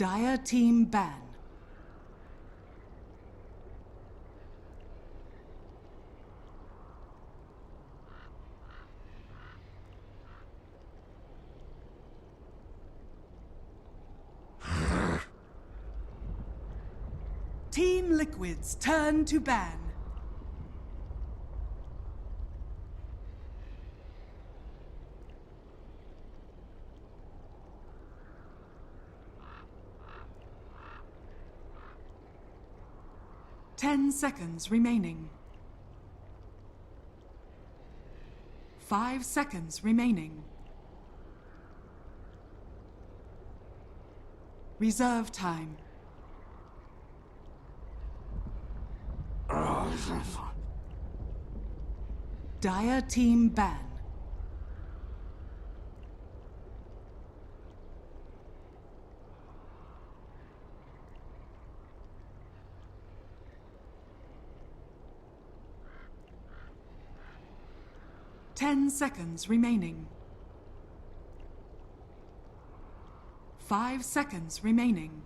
Dire team ban. Team Liquid's turn to ban. Ten seconds remaining. 5 seconds remaining. Reserve time. Dire team ban. Ten seconds remaining. 5 seconds remaining.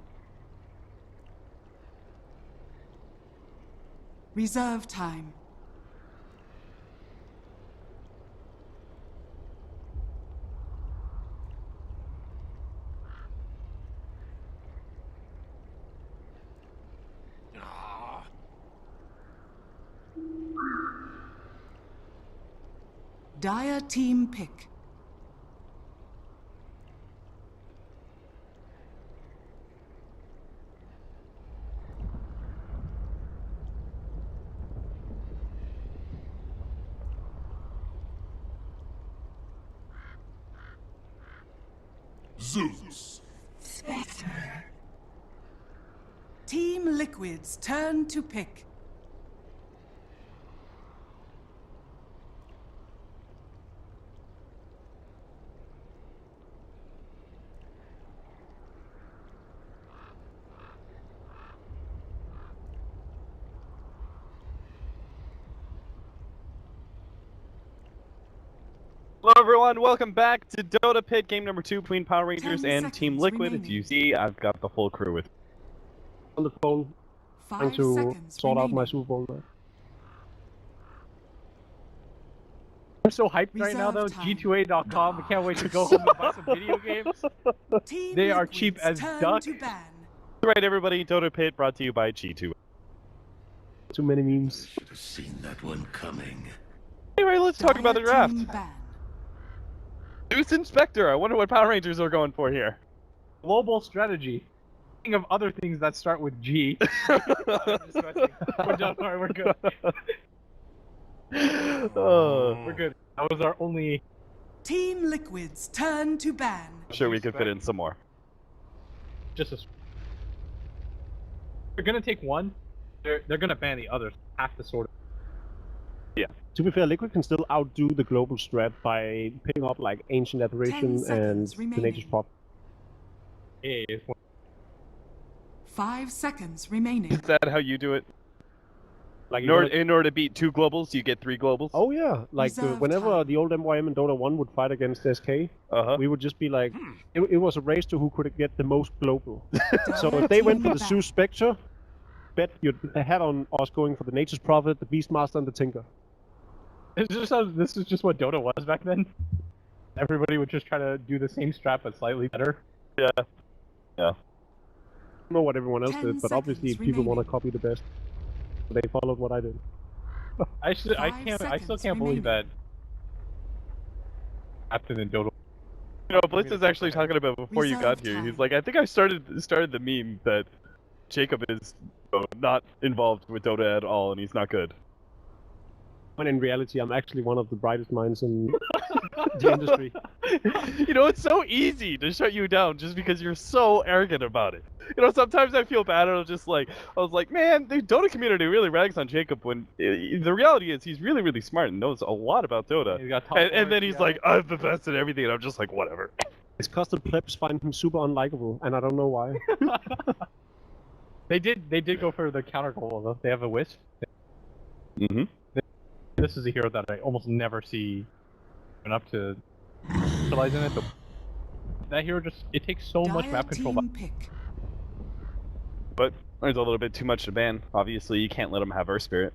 Reserve time. Dire team pick. Zeus. Spectre. Team Liquid's turn to pick. Hello everyone, welcome back to Dota Pit, game number 2 between Power Rangers 10 and Team seconds Liquid. remaining. As you see, I've got the whole crew with me. On the phone, trying 5 to seconds sort out remaining. my Super Bowl match. I'm so hyped right now, though. Reserve time. G2A.com. I can't wait to go home and buy some video games. Team They are Liquid's cheap as turn duck. to ban. Alright everybody, Dota Pit brought to you by G2. Too many memes. Should have seen that one coming. Anyway, let's talk about the Dire draft. team ban. Zeus Inspector, I wonder what Power Rangers are going for here. Global strategy. Think of other things that start with G. We're done. Alright, we're good. We're good. That was our only... Team Liquid's turn to ban. I'm sure we could fit in some more. Just a... They're gonna take one. They're gonna ban the others. Have to sort of... To be fair, Liquid can still outdo the global strat by picking up like Ancient 10 Adoration and seconds the remaining. Nature's Prop. Yeah, it's one. 5 seconds remaining. Is that how you do it? Like In order to beat 2 globals, you get 3 globals? oh yeah, like Reserve whenever time. the old MYM and Dota 1 would fight against SK, Uh-huh. we would just be like, it was a race to who could get the most global. So Dire if they went team for the ban. Zeus Spectre, bet you'd had on us going for the Nature's Prophet, the Beastmaster, and the Tinker. This is just what Dota was back then. Everybody would just try to do the same strat but slightly better. Yeah. Yeah. I don't know what everyone else 10 did, but obviously seconds people want to remaining. copy the best. So they followed what I did. I still 5 can't seconds believe that remaining. happened in Dota. You know, Blitz is actually talking about before you got Reserve here. He's time. like, I think I started the meme that Jacob is not involved with Dota at all, and he's not good. When in reality, I'm actually one of the brightest minds in the industry. You know, it's so easy to shut you down just because you're so arrogant about it. You know, sometimes I feel bad, and I was like, man, the Dota community really rags on Jacob when the reality is he's really, really smart and knows a lot about Dota. He's got top And then fours, he's yeah. like, I'm the best at everything, and I'm just like, whatever. It's cause the plebs find him super unlikable, and I don't know why. They did go for the counter goal though. They have a wisp. Mm-hmm. This is a hero that I almost never see enough to utilize in it. But that hero it takes so much Dire map control. team pick. But there's a little bit too much to ban. Obviously, you can't let him have Earth Spirit.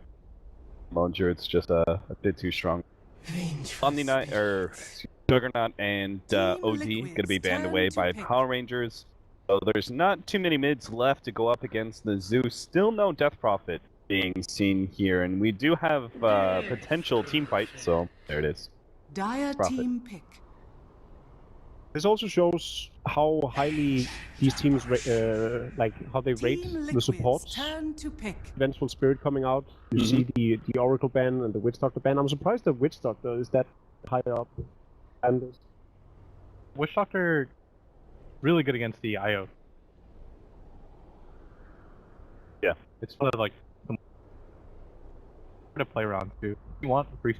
Launcher, it's just a bit too strong. Omni Knight, or Juggernaut and OD gonna be banned away by Power Rangers. So there's not too many mids left to go up against the Zeus. Still no Death Prophet being seen here, and we do have potential team fight, so there it is. Dire Prophet. team pick. This also shows how highly these teams, like how they rate Team the Liquid's supports. turn to pick. Vengeful Spirit coming out. You see the Oracle ban and the Witch Doctor ban. I'm surprised the Witch Doctor is that high up. And Witch Doctor, really good against the IO. Yeah. It's one of like the to play around too. You want free.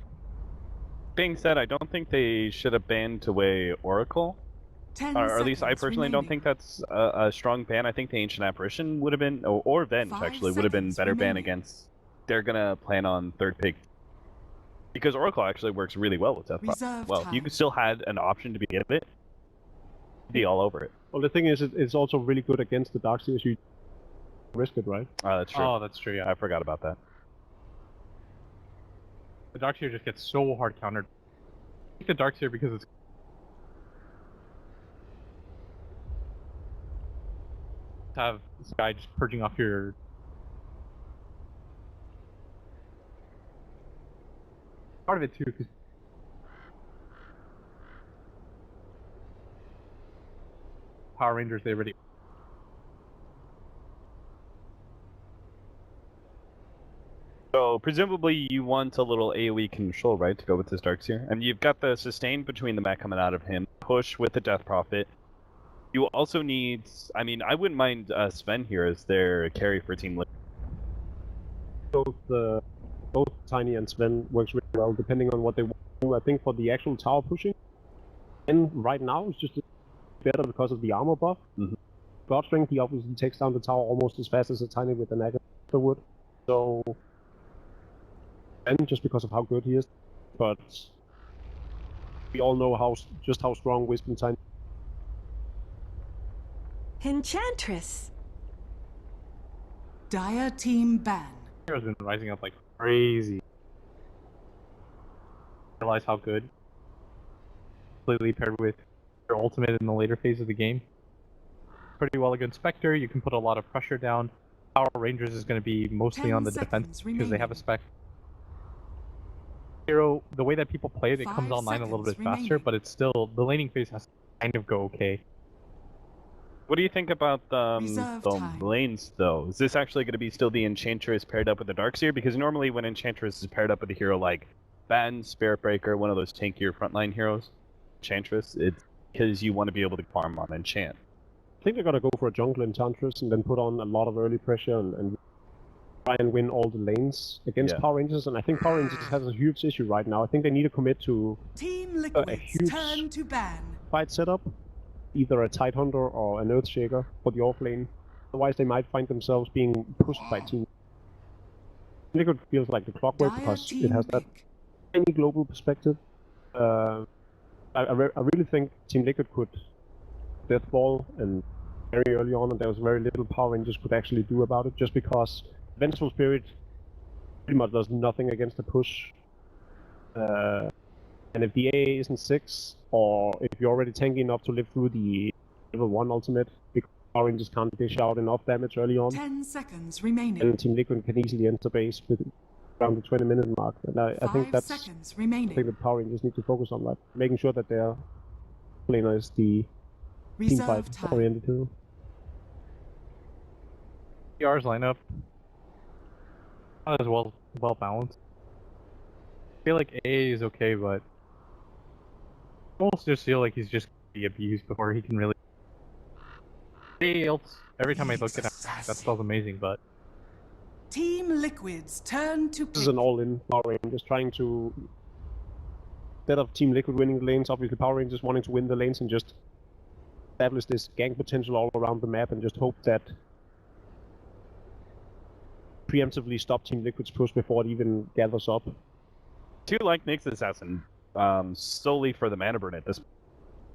Being said, I don't think they should have banned away Oracle. 10 Or at least I seconds personally don't remaining. think that's a strong ban. I think the Ancient Apparition would have been, or Venge 5 actually, would have been seconds better ban remaining. against. They're gonna plan on third pick. Because Oracle actually works really well with Death Prophet. Reserve Well, you time. still had an option to begin it. Be all over it. well, the thing is, it's also really good against the Darkseers. You risk it, right? That's true. Oh, that's true. Yeah, I forgot about that. the Darkseer just gets so hard countered. I think the Darkseer because it's have this guy just purging off your. Part of it too, because Power Rangers they already. So presumably you want a little AoE control, right, to go with this Darkseer? And you've got the sustain between the mech coming out of him, push with the Death Prophet. You also need, I mean, I wouldn't mind Sven here as their carry for Team Liquid. Both Tiny and Sven works really well, depending on what they want to do. I think for the actual tower pushing, and right now it's just better because of the armor buff. God Strength, he obviously takes down the tower almost as fast as a Tiny with an Agatha would. So, and just because of how good he is, but we all know just how strong Wisp and Tiny. Enchantress. Dire team ban. Hero's been rising up like crazy. Realize how good. Completely paired with your ultimate in the later phase of the game. Pretty well against Spectre. You can put a lot of pressure down. Power Rangers is going to be mostly 10 on the defense seconds because they have a remaining. spec. Hero, the way that people play it, it 5 comes online a little bit seconds faster, remaining. but it's still the laning phase has to kind of go okay. What do you think about Reserve the time. lanes, though? Is this actually going to be still the Enchantress paired up with the Darkseer? Because normally when Enchantress is paired up with a hero like Batten, Spirit Breaker, one of those tankier frontline heroes, Enchantress, it's because you want to be able to farm on Enchant. I think they're gonna go for a jungle Enchantress and then put on a lot of early pressure and try and win all the lanes against Yeah. Power Rangers. And I think Power Rangers has a huge issue right now. I think they need to commit to Team Liquid's huge- turn to ban. fight setup, either a Tidehunter or an Earthshaker for the off lane. Otherwise, they might find themselves being pushed by Team Liquid. Feels like the clockwork Dire because team it has that pick. any global perspective. I really think Team Liquid could deathball and very early on, and there was very little Power Rangers could actually do about it, just because Vengeful Spirit pretty much does nothing against the push. And if the AA isn't 6, or if you're already tanky enough to live through the level 1 ultimate, because Power Rangers can't dish out enough damage early on, 10 seconds remaining. and Team Liquid can easily enter base with around the 20-minute mark. And I 5 think that's seconds I think remaining. the Power Rangers need to focus on that, making sure that their laner is the team fight Reserve time. oriented too. PR's lineup not as well balanced. I feel like AA is okay, but I almost just feel like he's just gonna be abused before he can really. AA ults, every time I look at him, that spell's amazing, but Team Liquid's turn to This is pick. an all-in Power Rangers trying to, instead of Team Liquid winning the lanes, obviously Power Rangers wanting to win the lanes and just establish this gang potential all around the map and just hope that preemptively stop Team Liquid's push before it even gathers up. Two like Nyx Assassin, solely for the mana burn at this point.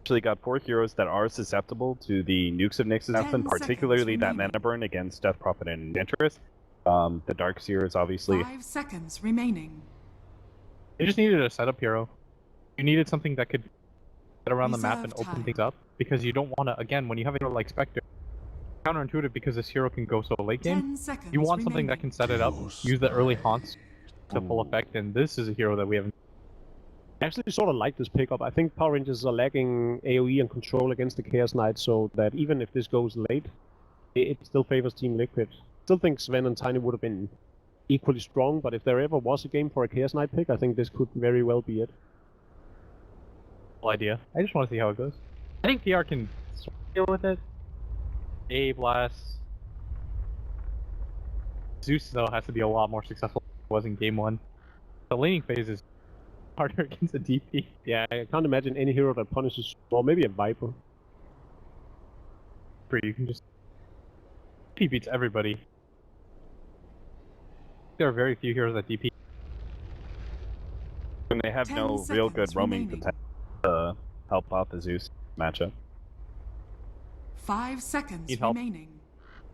actually got 4 heroes that are susceptible to the nukes of Nix's 10 announcement, particularly seconds that remaining. mana burn against Death Prophet and Enchantress. The Dark Seer is obviously 5 seconds remaining. You just needed a setup hero. You needed something that could get around the map and Reserve open time. things up, because you don't want to, again, when you have a hero like Spectre, counterintuitive because this hero can go so late game, 10 seconds you want something that remaining. can set it up, use the early haunts to full effect, and this is a hero that we haven't. I actually sort of like this pickup. I think Power Rangers are lacking AoE and control against the Chaos Knight, so that even if this goes late, it still favors Team Liquid. Still think Sven and Tiny would have been equally strong, but if there ever was a game for a Chaos Knight pick, I think this could very well be it. Idea. I just want to see how it goes. I think PR can sort of deal with it. A Blast. Zeus, though, has to be a lot more successful than it was in game 1. The laning phase is harder against the DP. Yeah, I can't imagine any hero that punishes, or maybe a Viper. You can just. DP beats everybody. There are very few heroes that DP. when they have 10 no real good seconds roaming remaining. potential to help out the Zeus matchup. 5 seconds Need help. remaining.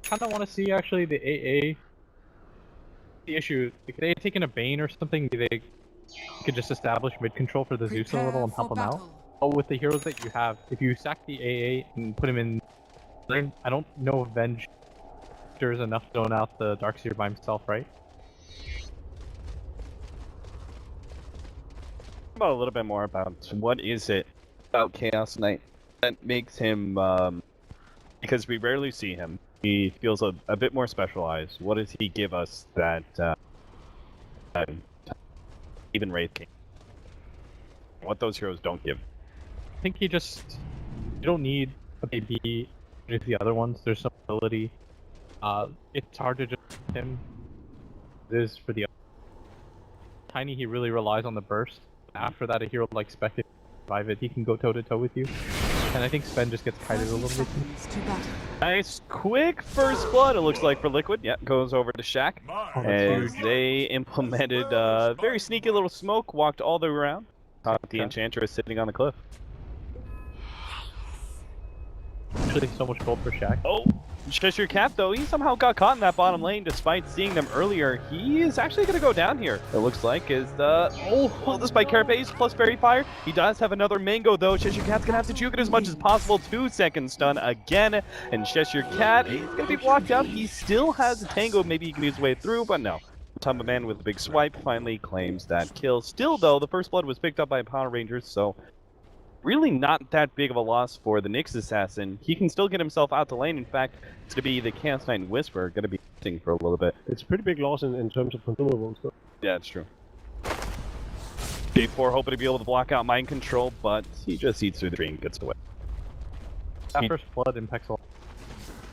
Kind of want to see actually the AA. The issue, if they had taken a Bane or something, they could just establish mid control for the Zeus a little Prepare and help for him out. battle. But with the heroes that you have, if you sack the AA and put him in lane, I don't know if Venge is enough to zone out the Darkseer by himself, right? About a little bit more about what is it about Chaos Knight that makes him, because we rarely see him, he feels a bit more specialized. What does he give us that even Wraith King? What those heroes don't give. I think you don't need a baby with the other ones. There's some ability. It's hard to just him. It is for the Tiny, he really relies on the burst. After that, a hero like Spectre can survive it. He can go toe to toe with you. And I think Sven just gets kited a 30 little bit. seconds to battle. Nice, quick first blood, it looks like, for Liquid. Yeah, goes over to Shaq. As they implemented very sneaky little smoke, walked all the way around. Caught the Enchantress sitting on the cliff. Actually, so much gold for Shaq. Oh, Cheshire Cat, though, he somehow got caught in that bottom lane despite seeing them earlier. He is actually going to go down here, it looks like, is despite Carapace plus Fairy Fire. He does have another Mango, though. Cheshire Cat's going to have to juke it as much as possible. 2-second stun again, and Cheshire Cat is going to be blocked out. He still has a Tango, maybe he can use his way through, but no. Tumba Man with a big swipe finally claims that kill. Still, though, the first blood was picked up by Power Rangers, so really not that big of a loss for the Nyx Assassin. He can still get himself out to lane. In fact, it's going to be the Chaos Knight and Whisper going to be hitting for a little bit. It's a pretty big loss in terms of consumables, though. Yeah, it's true. J4 hoping to be able to block out Mind Control, but he just eats through the tree and gets away. That first blood impacts a lot.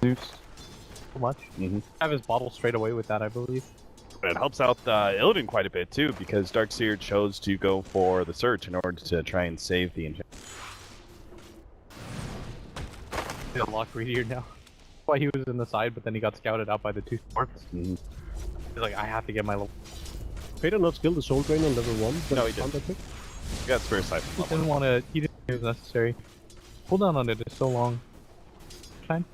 Zeus so much. Have his bottle straight away with that, I believe. But it helps out Illidan quite a bit, too, because Darkseer chose to go for the Search in order to try and save the Enchant. He's a lot greedier now. That's why he was in the side, but then he got scouted out by the 2 sports. He's like, I have to get my level. Vader not skilled the Soul Drain on level 1? No, he didn't. Pick? He got Spare Sight. He didn't want to. He didn't think it was necessary. Cooldown on it is so long. Fine.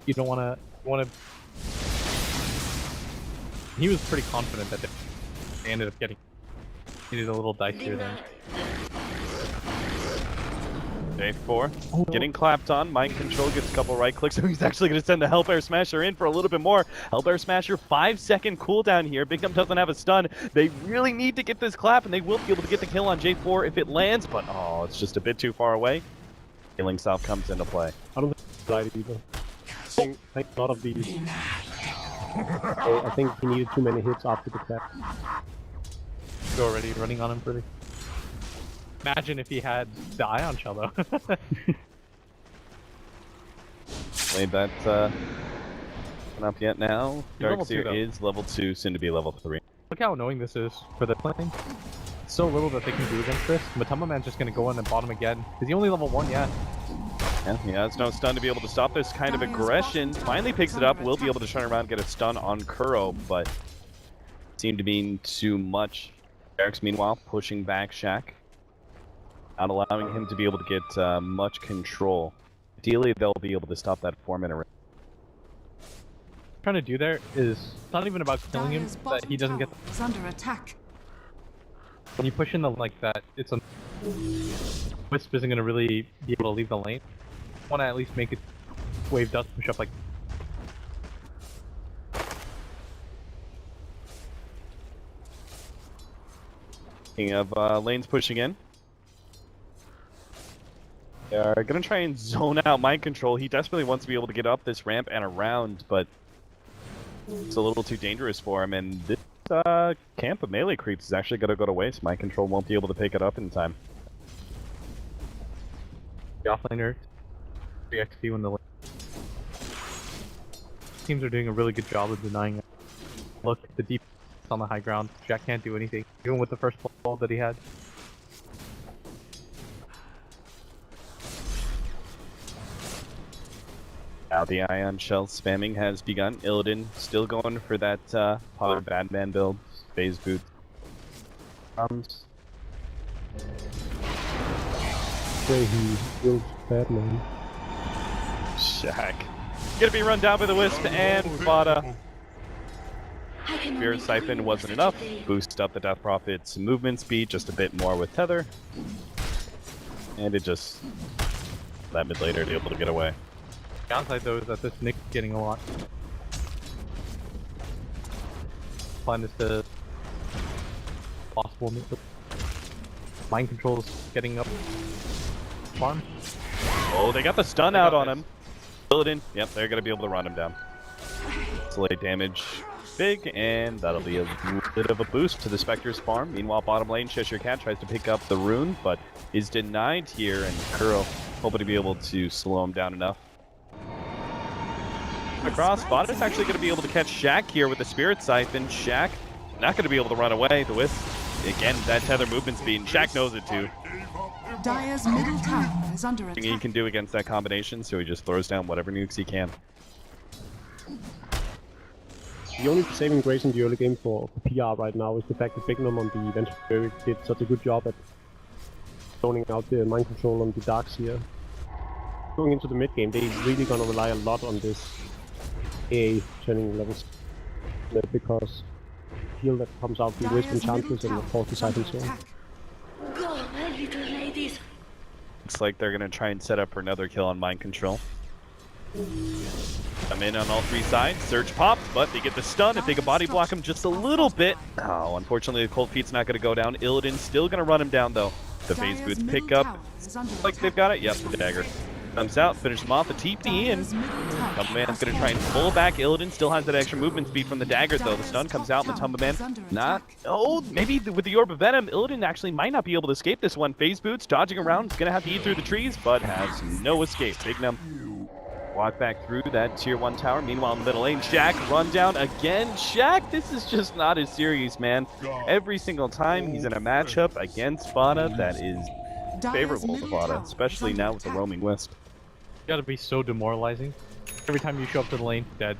You don't want to. You want to. He was pretty confident that they ended up getting. He did a little dice here then. J4 getting clapped on. Mind Control gets a couple right clicks, so he's actually going to send the Hellbear Smasher in for a little bit more. Hellbear Smasher, 5-second cooldown here. Big Dump doesn't have a stun. They really need to get this clap, and they will be able to get the kill on J4 if it lands, but oh, it's just a bit too far away. Healing Salve comes into play. I don't think it's right either. I think a lot of these. I think he needed too many hits after the clap. You're already running on him pretty. Imagine if he had the Ion Shell though. Played that up yet now. He's level 2, Darkseer though. is level 2, soon to be level 3. Look how annoying this is for the playing. It's so little that they can do against this. Matama Man's just gonna go in and bottom again. Is he only level 1 yet? Yeah, he has no stun to be able to stop this kind of aggression. Finally picks it up, will be able to turn around and get a stun on Kuro, but seemed to mean too much. Eric's meanwhile pushing back Shaq. not allowing him to be able to get much control. Ideally, they'll be able to stop that 4-minute range. Trying to do there is it's not even about killing him, Dire's but he doesn't get. is under attack. When you push in the like that, it's a Wisp isn't gonna really be able to leave the lane. Want to at least make it wave does push up like. Speaking of lanes pushing in, they are gonna try and zone out mind control. He desperately wants to be able to get up this ramp and around, but it's a little too dangerous for him. And this camp of melee creeps is actually gonna go to waste. Mind control won't be able to pick it up in time. The offlaner, 3 XP when the teams are doing a really good job of denying it. Look, the deep on the high ground. Jack can't do anything, even with the first ball that he had. Now the ion shell spamming has begun. Illidan still going for that popular Batman build. Phase boots. Way he builds Batman. Shaq. Gonna be run down by the Wisp and Vada. Spirit Siphon wasn't enough. Boost up the Death Prophet's movement speed just a bit more with Tether. And it just let mid later to be able to get away. Downside though is that this Nick's getting a lot. Plan is the possible mind controls getting up farm. Oh, they got the stun out on him. Illidan, yep, they're gonna be able to run him down. Delay damage big, and that'll be a bit of a boost to the Spectre's farm. Meanwhile, bottom lane, Cheshire Cat tries to pick up the rune, but is denied here, and Kuro hoping to be able to slow him down enough. Across, Vada's actually going to be able to catch Shaq here with the Spirit Siphon. Shaq not going to be able to run away. The Wisp, again, that Tether movement speed, and Shaq knows it too. Dire's middle tower is under Nothing attack. he can do against that combination, so he just throws down whatever nukes he can. The only saving grace in the early game for PR right now is the fact that Bignum on the Venture did such a good job at zoning out the mind control on the Darks here. Going into the mid game, they're really gonna rely a lot on this AA turning levels because the heal that comes out the Wisp and Chances and of course the Siphon Zone. Go, my little ladies. Looks like they're going to try and set up for another kill on mind control. I'm in on all 3 sides. Surge popped, but they get the stun. If they can body block him just a little bit. Oh, unfortunately, the Cold Feet's not going to go down. Illidan's still going to run him down, though. The phase boots pick up. Like they've got it. Yep, the dagger comes out, finish them off. The TP in. Tumbaman's going to try and pull back. Illidan still has that extra movement speed from the dagger, though. The stun comes out, and the Tumbaman not. Oh, maybe with the Orb of Venom, Illidan actually might not be able to escape this one. Phase boots dodging around. Going to have to eat through the trees, but has no escape. Bignum walk back through that tier 1 tower. Meanwhile, in the middle lane, Shaq run down again. Shaq, this is just not as serious, man. Every single time he's in a matchup against Vada that is favorable to Vada, especially now with the roaming Wisp. Gotta be so demoralizing. Every time you show up to the lane, dead.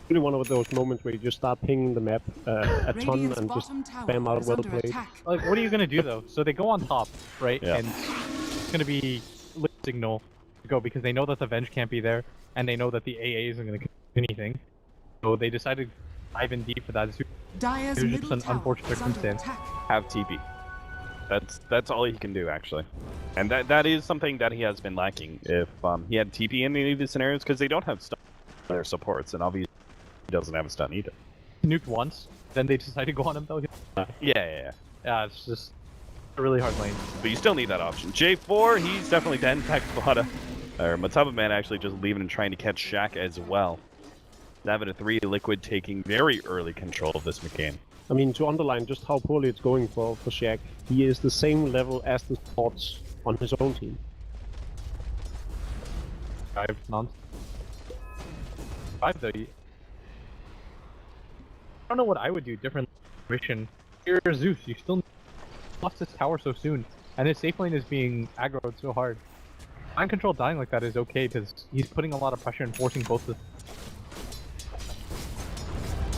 Really one of those moments where you just start pinging the map a ton and just spam out well played. Like, what are you gonna do though? So they go on top, right? Yeah. And it's gonna be lit signal to go because they know that the Venge can't be there, and they know that the AA isn't gonna do anything. So they decided to dive in deep for that. Dire's It was just middle an tower unfortunate is under circumstance. attack. Have TP. That's all he can do, actually. And that is something that he has been lacking. If he had TP in any of these scenarios, because they don't have stun their supports, and obviously he doesn't have a stun either. Nuked once, then they decided to go on him though. Yeah. Yeah, it's just a really hard lane. But you still need that option. J4, he's definitely dead. In fact, Tumbaman actually just leaving and trying to catch Shaq as well. 7-3, Liquid taking very early control of this game. I mean, to underline just how poorly it's going for Shaq, he is the same level as the sports on his own team. 5 nonce. 5 though. I don't know what I would do different. Mission. You're Zeus. You still lost this tower so soon, and his safe lane is being aggroed so hard. Mind control dying like that is okay because he's putting a lot of pressure and forcing both the.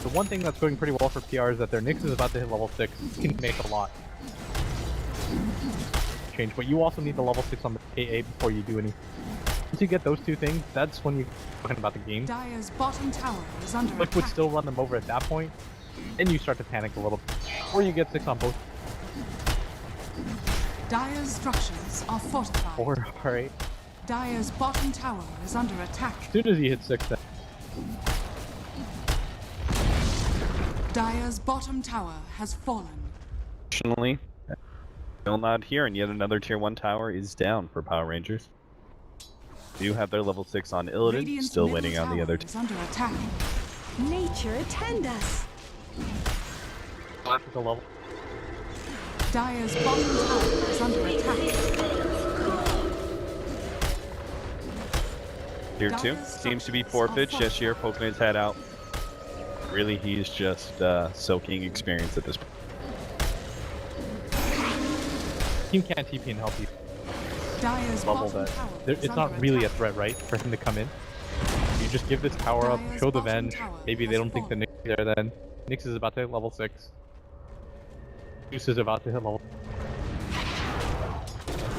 The one thing that's going pretty well for PR is that their Nyx is about to hit level 6. He can make a lot. change, but you also need the level 6 on the AA before you do anything. Once you get those two things, that's when you're talking about the game. Dire's bottom tower is under Liquid would attack. still run them over at that point, then you start to panic a little bit. Or you get 6 on both. Dire's structures are fortified. Or, alright. Dire's bottom tower is under attack. As soon as you hit 6, then. Dire's bottom tower has fallen. Unfortunately, still not here, and yet another tier 1 tower is down for Power Rangers. Do have their level 6 on Illidan, Radiant's still middle waiting on the tower other is under attack. Nature attend us. After the level. Dire's bottom tower is under attack. Tier 2 seems to be forfeit. Sheshir poking his head out. Really, he's just soaking experience at this point. Team can't TP and help you. Dire's Level bottom that. tower It's is not under really a attack. threat, right, for him to come in. You just give this power up, Dire's show the bottom Venge. tower Maybe they has don't think the fallen. Nyx is there then. Nyx is about to hit level 6. Zeus is about to hit level.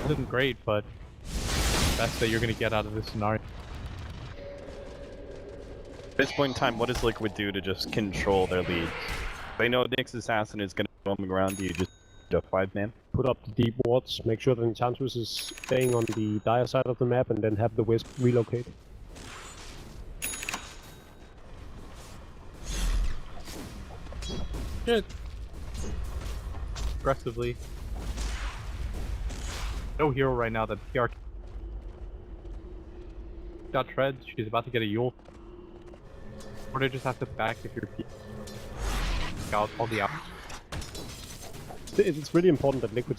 Isn't great, but best that you're gonna get out of this scenario. At this point in time, what does Liquid do to just control their lead? They know Nyx Assassin is going to be roaming around. Do you just do a 5-man? Put up the deep wards, make sure that Enchantress is staying on the Dire side of the map, and then have the Wisp relocate. Shit. Aggressively. No hero right now that PR got treads, she's about to get a Yule. Or they just have to back if you're out all the out. It's really important that Liquid,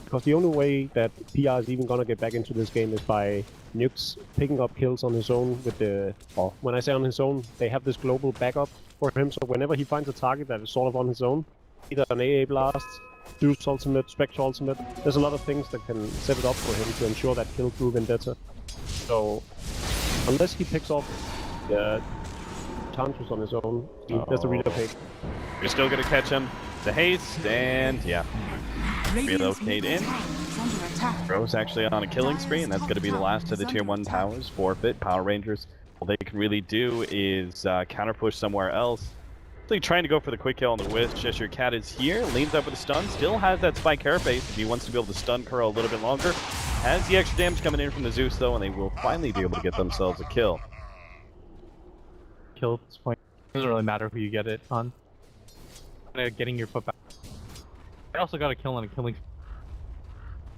because the only way that PR is even gonna get back into this game is by Nukes picking up kills on his own with the... Or when I say on his own, they have this global backup for him, so whenever he finds a target that is sort of on his own, either an AA blast, Zeus ultimate, Spectre ultimate, there's a lot of things that can set it up for him to ensure that kill through Vendetta. So, unless he picks off the Enchantress on his own, there's a relocate. You're still going to catch him. The haste, and yeah. Radiant's Relocate middle in. tower is under attack. Rose actually on a killing spree, and that's going to be the last of the tier 1 towers. Forfeit. Power Rangers, all they can really do is counter push somewhere else. Really trying to go for the quick kill on the Wisp. Cheshire Cat is here, leans up with a stun, still has that spike carapace if he wants to be able to stun Kuro a little bit longer. Has the extra damage coming in from the Zeus though, and they will finally be able to get themselves a kill. Kill at this point. Doesn't really matter who you get it on. Getting your foot back. I also got a kill on a killing.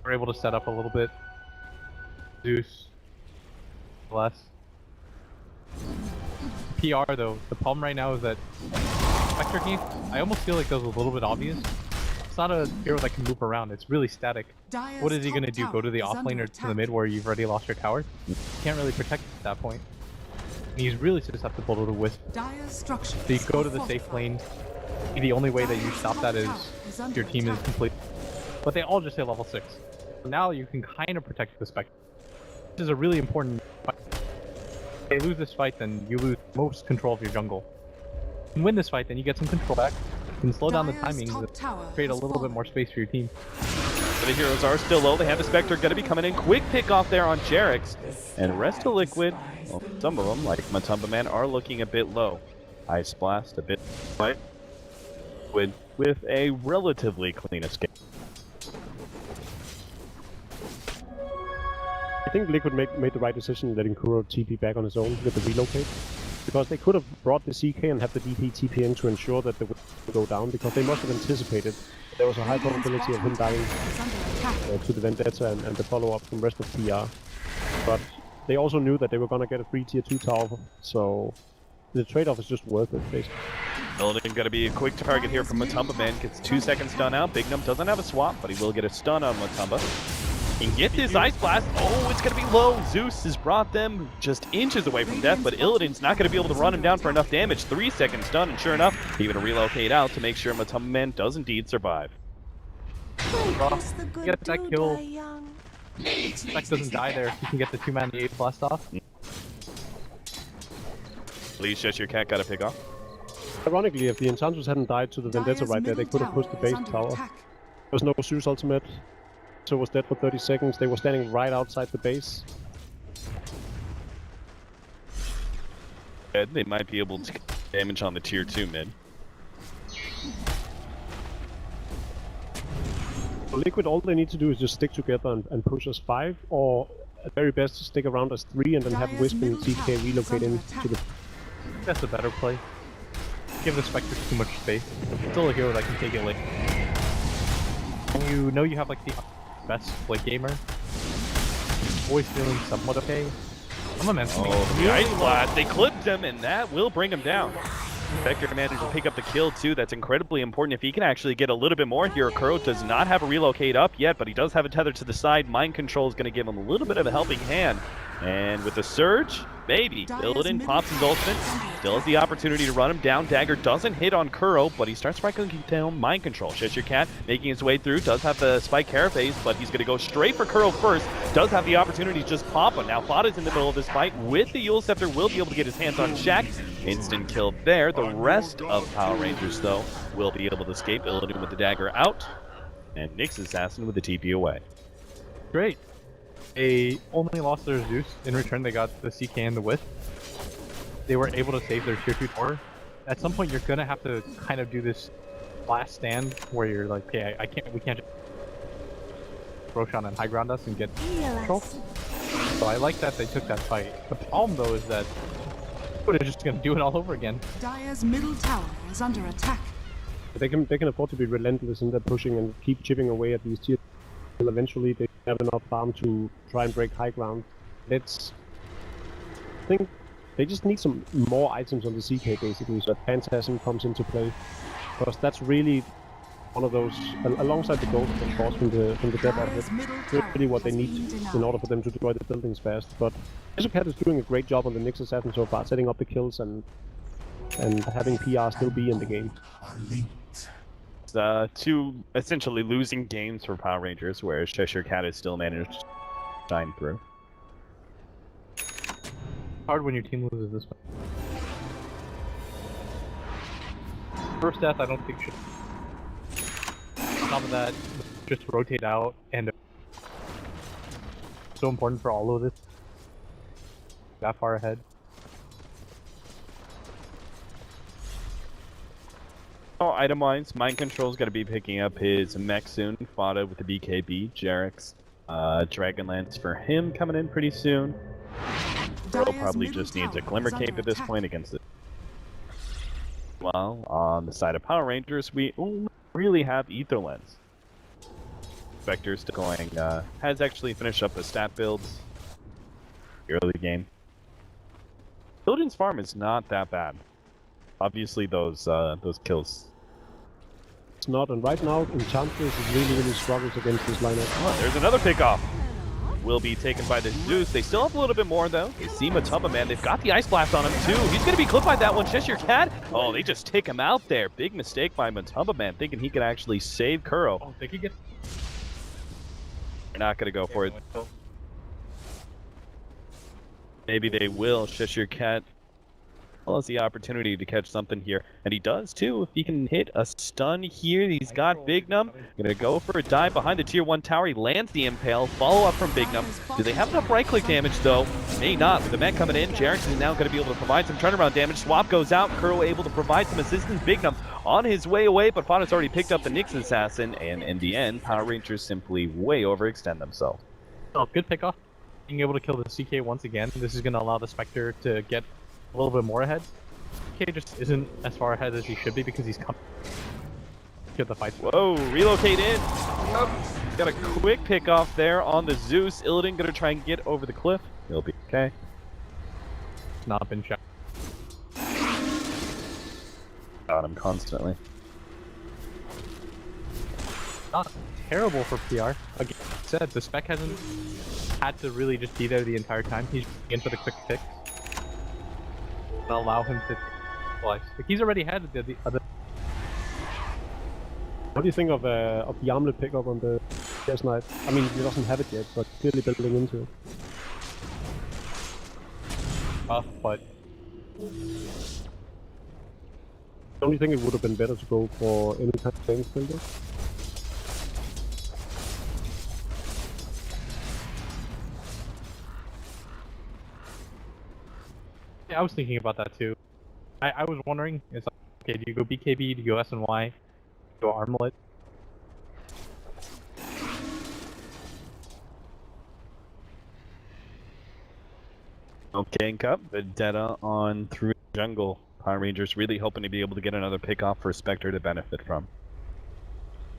We're able to set up a little bit. Zeus. Less. PR though, the problem right now is that Spectre game, I almost feel like that was a little bit obvious. It's not a hero that can move around, it's really static. Dire's What is he top gonna do? tower Go to the is off under lane or to the attack. mid where you've already lost your tower? You can't really protect at that point. And he's really susceptible to the Wisp. Dire's structures So you go to are the safe fortified. lane. The only way that you stop that is under your team is attack. complete. But they all just hit level 6. So now you can kind of protect the Spectre. This is a really important fight. If they lose this fight, then you lose most control of your jungle. You can win this fight, then you get some control back. You can slow down the Dire's timings top and tower create a has little bit fallen. more space for your team. The heroes are still low. They have the Spectre going to be coming in. Quick pick off there on Jerix. And rest of Liquid, well, some of them, like Matumba Man, are looking a bit low. Ice Blast, a bit light. With a relatively clean escape. I think Liquid made the right decision letting Kuro TP back on his own with the relocate. Because they could have brought the CK and have the DP TP in to ensure that they would go down, because they must have anticipated that there was a high probability of him dying Is under attack. to the Vendetta and the follow-up from rest of PR. But they also knew that they were gonna get a free tier 2 tower, so the trade-off is just worth it, basically. Illidan going to be a quick target here from Matumba Man. Gets 2 seconds stun out. Bignum doesn't have a swap, but he will get a stun on Matumba. He can get this Ice Blast. Oh, it's going to be low. Zeus has brought them just inches away from death, but Illidan's not going to be able to run him down for enough damage. 3 seconds stun, and sure enough, he's going to relocate out to make sure Matumba Man does indeed survive. That's the good Get that dude, kill. young. Spec doesn't die there if you can get the 2-man the 8 blast off. Please, Cheshire Cat got to pick off. Ironically, if the Enchantress hadn't died to the Vendetta Dire's right there, they middle could have pushed the tower is base under tower. attack. There was no Zeus ultimate. So was dead for 30 seconds. They were standing right outside the base. They might be able to get damage on the tier 2 mid. For Liquid, all they need to do is just stick together and push us 5, or at very best stick around us 3 and then have Wisp and CK relocate into the... That's a better play. Give the Spectre too much space. Still a hero that can take it late. And you know you have like the best split gamer. Always feeling somewhat okay. I'm immense. Oh, the Ice Blast. They clipped him, and that will bring him down. Spectre managed to pick up the kill, too. That's incredibly important if he can actually get a little bit more here. Kuro does not have a relocate up yet, but he does have a tether to the side. Mind Control is going to give him a little bit of a helping hand. And with the Surge, maybe. Illidan pops his ultimate. Still has the opportunity to run him down. Dagger doesn't hit on Kuro, but he starts striking down Mind Control. Cheshire Cat making his way through. Does have the Spike Carapace, but he's going to go straight for Kuro first. Does have the opportunity to just pop him. Now Fada's in the middle of this fight with the Eul Scepter. Will be able to get his hands on Shaq. Instant kill there. The rest of Power Rangers, though, will be able to escape. Illidan with the dagger out. And Nyx Assassin with the TP away. Great. They only lost their Zeus. In return, they got the CK and the Wisp. They were able to save their tier 2 tower. At some point, you're gonna have to kind of do this last stand where you're like, okay, we can't just Roshan and high ground us and get control. So I like that they took that fight. The problem though is that they're just gonna do it all over again. Dire's middle tower is under attack. But they can afford to be relentless in their pushing and keep chipping away at these tier. Until eventually they have enough farm to try and break high ground. I think they just need some more items on the CK basically, so that Phantasm comes into play. Because that's really one of those, alongside the Ghost of course from the death outfit, really what they need in order for them to destroy the buildings fast. But Cat is doing a great job on the Nyx Assassin so far, setting up the kills and having PR still be in the game. Two essentially losing games for Power Rangers, whereas Cheshire Cat has still managed to shine through. Hard when your team loses this one. First death, I don't think should. On top of that, just rotate out and so important for all of this. That far ahead. Itemized, Mind Control is going to be picking up his mech soon. Fada with the BKB, Jarek's Dragonlance for him coming in pretty soon. Earl probably just needs a Glimmer Cape at this point against it. Well, on the side of Power Rangers, we only really have Ether Lens. Spectre still going, has actually finished up the stat builds early game. Illidan's farm is not that bad. Obviously, those kills. It's not, and right now, Enchantress really struggles against this lineup. Oh, there's another pickoff. Will be taken by the Zeus. They still have a little bit more, though. You see Matumba, man. They've got the Ice Blast on him, too. He's going to be clipped by that one. Cheshire Cat. Oh, they just take him out there. Big mistake by Matumba, man, thinking he could actually save Kuro. Oh, they could get... They're not going to go for it. Maybe they will. Cheshire Cat well has the opportunity to catch something here, and he does too. If he can hit a stun here, he's got Big Num. Gonna go for a dive behind the tier 1 tower. He lands the impale. Follow up from Big Num. Do they have enough right click damage though? May not. With the mech coming in, Jarek's is now going to be able to provide some turnaround damage. Swap goes out. Kuro able to provide some assistance. Big Num on his way away, but Fada's already picked up the Nyx Assassin, and in the end, Power Rangers simply way overextend themselves. Oh, good pickoff. Being able to kill the CK once again. This is going to allow the Spectre to get a little bit more ahead. CK just isn't as far ahead as he should be because he's coming to the fight. Whoa, relocate in. Got a quick pick off there on the Zeus. Illidan gonna try and get over the cliff. He'll be okay. Not been shot. Got him constantly. Not terrible for PR. Like I said, the spec hasn't had to really just be there the entire time. He's in for the quick fix. Allow him to slice. Like he's already had the other. What do you think of the armlet pickup on the Yes Knight? I mean, he doesn't have it yet, but clearly building into it. But Don't you think it would have been better to go for any kind of things builder? I was thinking about that too. I was wondering, it's like, okay, do you go BKB, do you go S and Y, do you go Armlet? Okay, Cup, Vendetta on through jungle. Power Rangers really hoping to be able to get another pick off for Spectre to benefit from.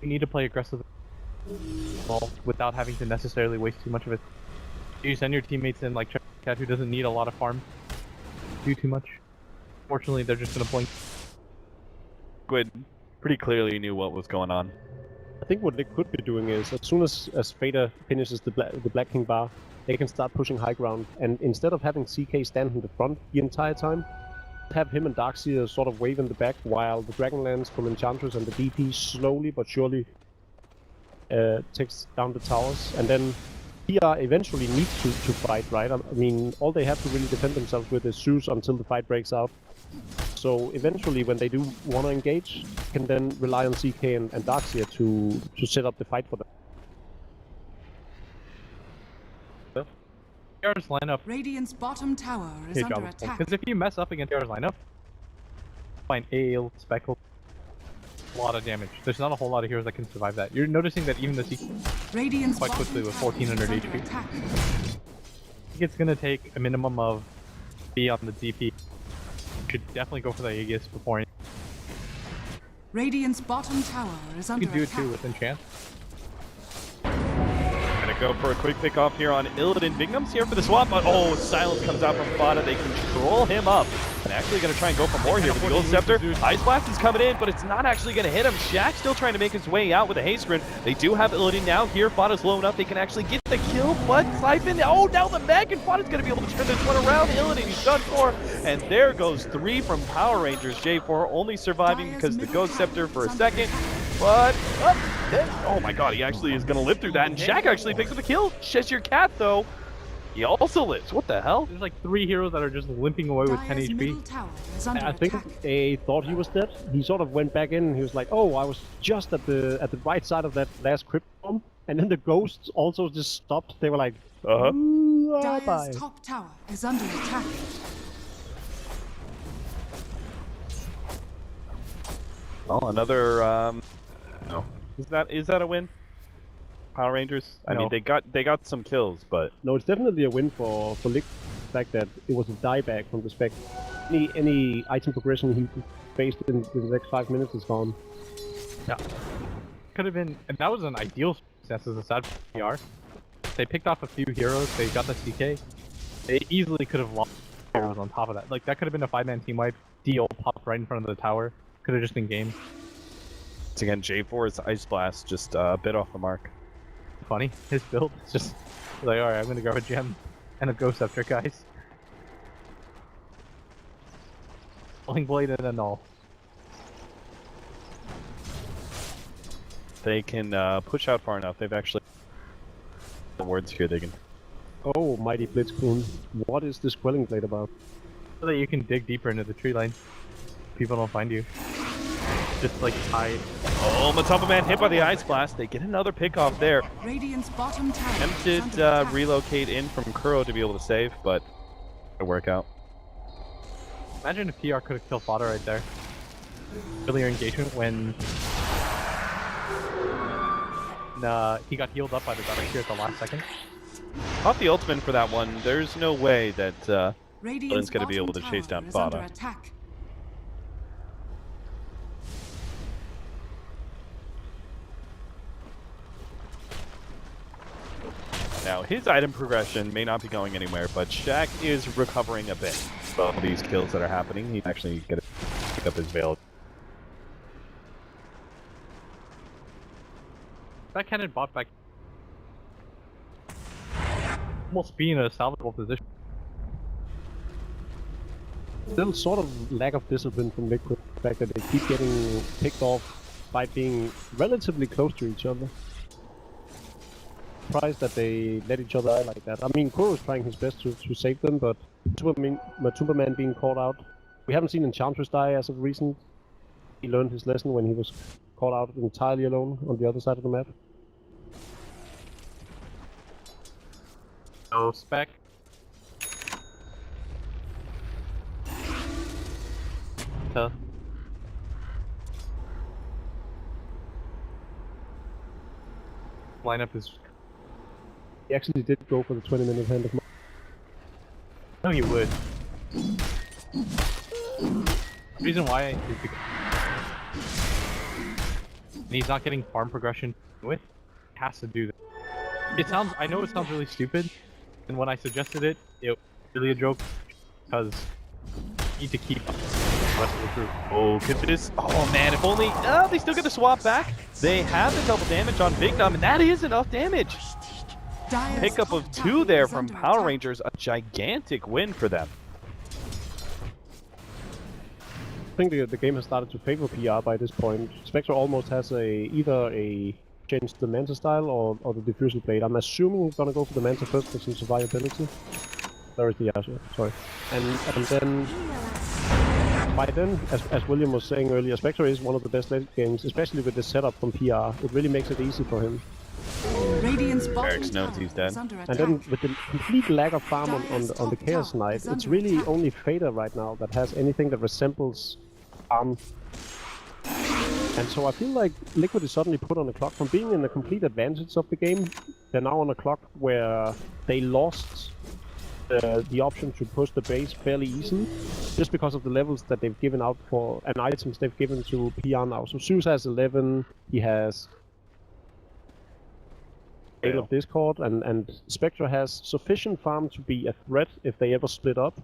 You need to play aggressive well, without having to necessarily waste too much of it. You send your teammates in like Cat, who doesn't need a lot of farm. Do too much. Fortunately, they're just gonna blink. Squid pretty clearly knew what was going on. I think what they could be doing is, as soon as Vader finishes the Black King bar, they can start pushing high ground, and instead of having CK stand in the front the entire time, have him and Darkseer sort of wave in the back while the Dragonlance from Enchantress and the DP slowly but surely takes down the towers, and then PR eventually needs to fight, right? I mean, all they have to really defend themselves with is Zeus until the fight breaks out. So eventually, when they do want to engage, can then rely on CK and Darkseer to set up the fight for them. PR's lineup. Radiant's bottom tower is under attack. Because if you mess up against PR's lineup, find Ale, Speckle, a lot of damage. There's not a whole lot of heroes that can survive that. You're noticing that even the CK Radiant's quite quickly with 1400 HP. attack. I think it's gonna take a minimum of B on the DP. Should definitely go for the Aegis before. Radiant's bottom tower is You under can do it attack. too with enchant. Gonna go for a quick pick off here on Illidan. Bingham's here for the swap, but oh, Silence comes out from Fada. They control him up. And actually gonna try and go for more here with the Gold Scepter. Ice Blast is coming in, but it's not actually gonna hit him. Shaq still trying to make his way out with a haste grid. They do have Illidan now here. Fada's low enough. They can actually get the kill, but Siphon, oh, now the Meg, and Fada's gonna be able to turn this one around. Illidan, he's done for. And there goes 3 from Power Rangers. J4 only surviving because of the Ghost Scepter for a second. But, oh my god, he actually is going to live through that. And Shaq actually picks up the kill. Cheshire Cat, though, he also lives. What the hell? There's like 3 heroes that are just limping away with 10 Dire's middle HP. tower is under I think attack. A thought he was dead. He sort of went back in and he was like, "Oh, I was just at the right side of that last crypt bomb," and then the ghosts also just stopped. They were like, "Ooh, bye." Dire's top tower is under attack. Oh, another, no. Is that a win? Power Rangers? I mean, No. they got some kills, but No, it's definitely a win for Lick. The fact that it was a dieback from the spec. Any item progression he faced in the next 5 minutes is gone. Yeah. Could have been, and that was an ideal success as a sad PR. They picked off a few heroes, they got the CK. They easily could have lost heroes on top of that. Like, that could have been a 5-man team wipe. Dio popped right in front of the tower. Could have just been game. once again, J4's Ice Blast just a bit off the mark. Funny, his build is just like, alright, I'm gonna grab a gem and a Ghost Scepter, guys. Falling Blade and a Null. They can push out far enough. They've actually the words here. They can. Oh, mighty Blitzkrieg. What is this Quelling Blade about? So that you can dig deeper into the tree line. People don't find you. Just like hide. Oh, Matumba Man hit by the Ice Blast. They get another pick off there. Radiant's bottom tower is Tempted under attack. relocate in from Kuro to be able to save, but it'll work out. Imagine if PR could have killed Fodder right there. Earlier engagement when he got healed up by the Darkseer at the last second. Caught the ultimate for that one. There's no way that Radiant's gonna be able to bottom chase down tower is under Fada. attack. now his item progression may not be going anywhere, but Shaq is recovering a bit from these kills that are happening. He actually get to pick up his veil. That cannon bought back. Almost be in a salvageable position. Still sort of lack of discipline from Liquid. The fact that they keep getting picked off by being relatively close to each other. Surprised that they let each other out like that. I mean, Kuro's trying his best to save them, but Matumba Man being caught out. We haven't seen Enchantress die as of recent. He learned his lesson when he was caught out entirely alone on the other side of the map. No spec. Manta. Lineup is. He actually did go for the 20-minute hand of mine. No, you would. The reason why is because he's not getting farm progression with. He has to do that. It sounds. I know it sounds really stupid, and when I suggested it, it was really a joke because you need to keep up the rest of the group. Oh, could this? Oh man, if only. Oh, they still get the swap back. They have the double damage on Big Numb, and that is enough damage. Dire's Pickup top of tower 2 there is from under Power attack. Rangers, a gigantic win for them. I think the game has started to favor PR by this point. Spectre almost has either a change the Manta style or the Diffusal Blade. I'm assuming he's gonna go for the Manta first for some survivability. There is the Asher, sorry. And then by then, as William was saying earlier, Spectre is one of the best late games, especially with this setup from PR. It really makes it easy for him. Radiant's bottom Eric's knows tower he's dead. is under And attack. then with the complete lack of farm on the Chaos Knight, it's really only Fader right now that has anything that resembles farm. And so I feel like Liquid is suddenly put on a clock. From being in the complete advantage of the game, they're now on a clock where they lost the option to push the base fairly easily, just because of the levels that they've given out for, and items they've given to PR now. So Zeus has 11, he has Gale of Discord, and Spectre has sufficient farm to be a threat if they ever split up.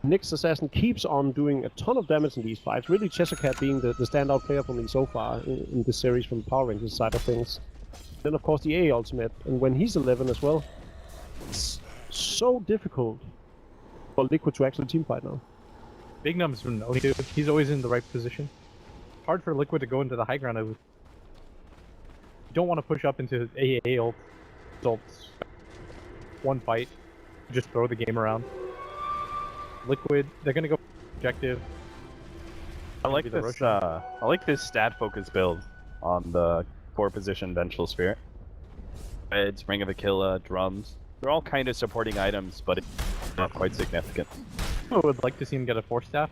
Nyx Assassin keeps on doing a ton of damage in these fights, really Cheshire being the standout player for me so far in this series from the Power Rangers side of things. Then of course the AA ultimate, and when he's 11 as well, it's so difficult for Liquid to actually teamfight now. Big Numb's from O2. He's always in the right position. Hard for Liquid to go into the high ground. You don't want to push up into AA ults. One fight, just throw the game around. Liquid, they're gonna go objective. I like Maybe the this. Russian. I like this stat focus build on the 4-position Vengeful Spirit. Reds, Ring of Aquila, drums. They're all kind of supporting items, but it's not quite significant. I would like to see him get a 4-staff.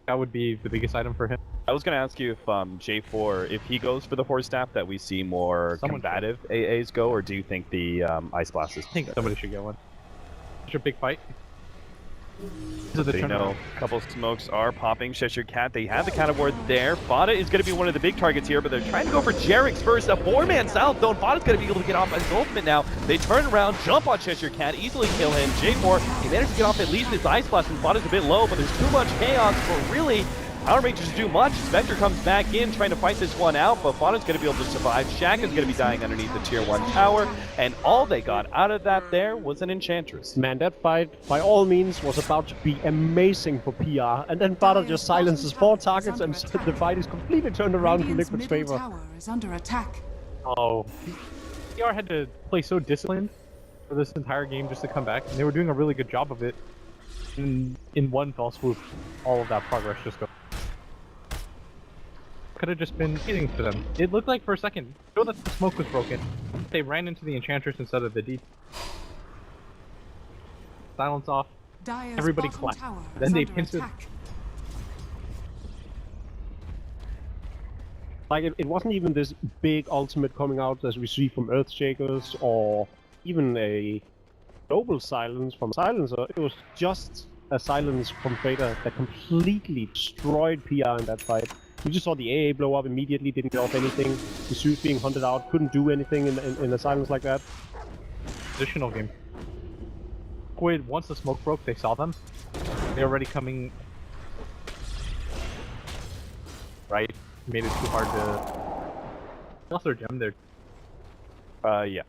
That would be the biggest item for him. I was going to ask you if J4, if he goes for the 4-staff, that we see more Someone combative AAs go, or do you think the Ice Blast is? I think somebody should get one. Such a big fight. So the They know turnaround. a couple smokes are popping. Cheshire Cat, they have the counter ward there. Fada is going to be one of the big targets here, but they're trying to go for Jerix first. A 4-man south zone. Fada's going to be able to get off his ultimate now. They turn around, jump on Cheshire Cat, easily kill him. J4, he managed to get off at least his Ice Blast, and Fada's a bit low, but there's too much chaos for really Power Rangers to do much. Spectre comes back in, trying to fight this one out, but Fada's going to be able to survive. Shaq is going to be dying underneath the Tier 1 tower, and all they got out of that there was an Enchantress. Man, that fight, by all means, was about to be amazing for PR, and then Bada just silences 4 targets, and the fight is completely turned around in Radiant's Liquid's middle favor. tower is under attack. Oh, PR had to play so disciplined for this entire game just to come back, and they were doing a really good job of it. In one fell swoop, all of that progress just goes. Could have just been eating for them. It looked like for a second, show that the smoke was broken. They ran into the Enchantress instead of the deep. Silence off. Dire's Everybody bottom clapped. tower Then is they under pincered- attack. Like, it wasn't even this big ultimate coming out as we see from Earthshakers, or even a global silence from Silencer. It was just a silence from Fader that completely destroyed PR in that fight. You just saw the AA blow up immediately, didn't get off anything. The suit being hunted out, couldn't do anything in a silence like that. Positional game. Liquid, once the smoke broke, they saw them. They're already coming. Right? Made it too hard to. They lost their gem there. Yeah.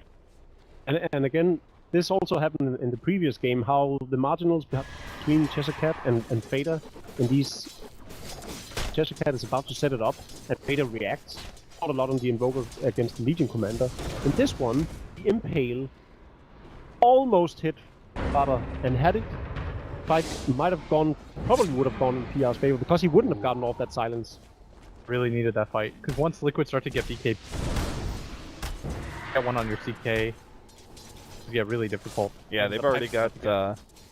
And again, this also happened in the previous game, how the marginals between Cheshire Cat and Fader in these... Cheshire Cat is about to set it up, and Fader reacts. Not a lot on the Invoker against the Legion Commander. In this one, the Impale almost hit Fada, and had it, fight might have gone, probably would have gone in PR's favor, because he wouldn't have gotten off that silence. Really needed that fight. Because once Liquid start to get BK, get one on your CK, it get really difficult. Yeah, they've already got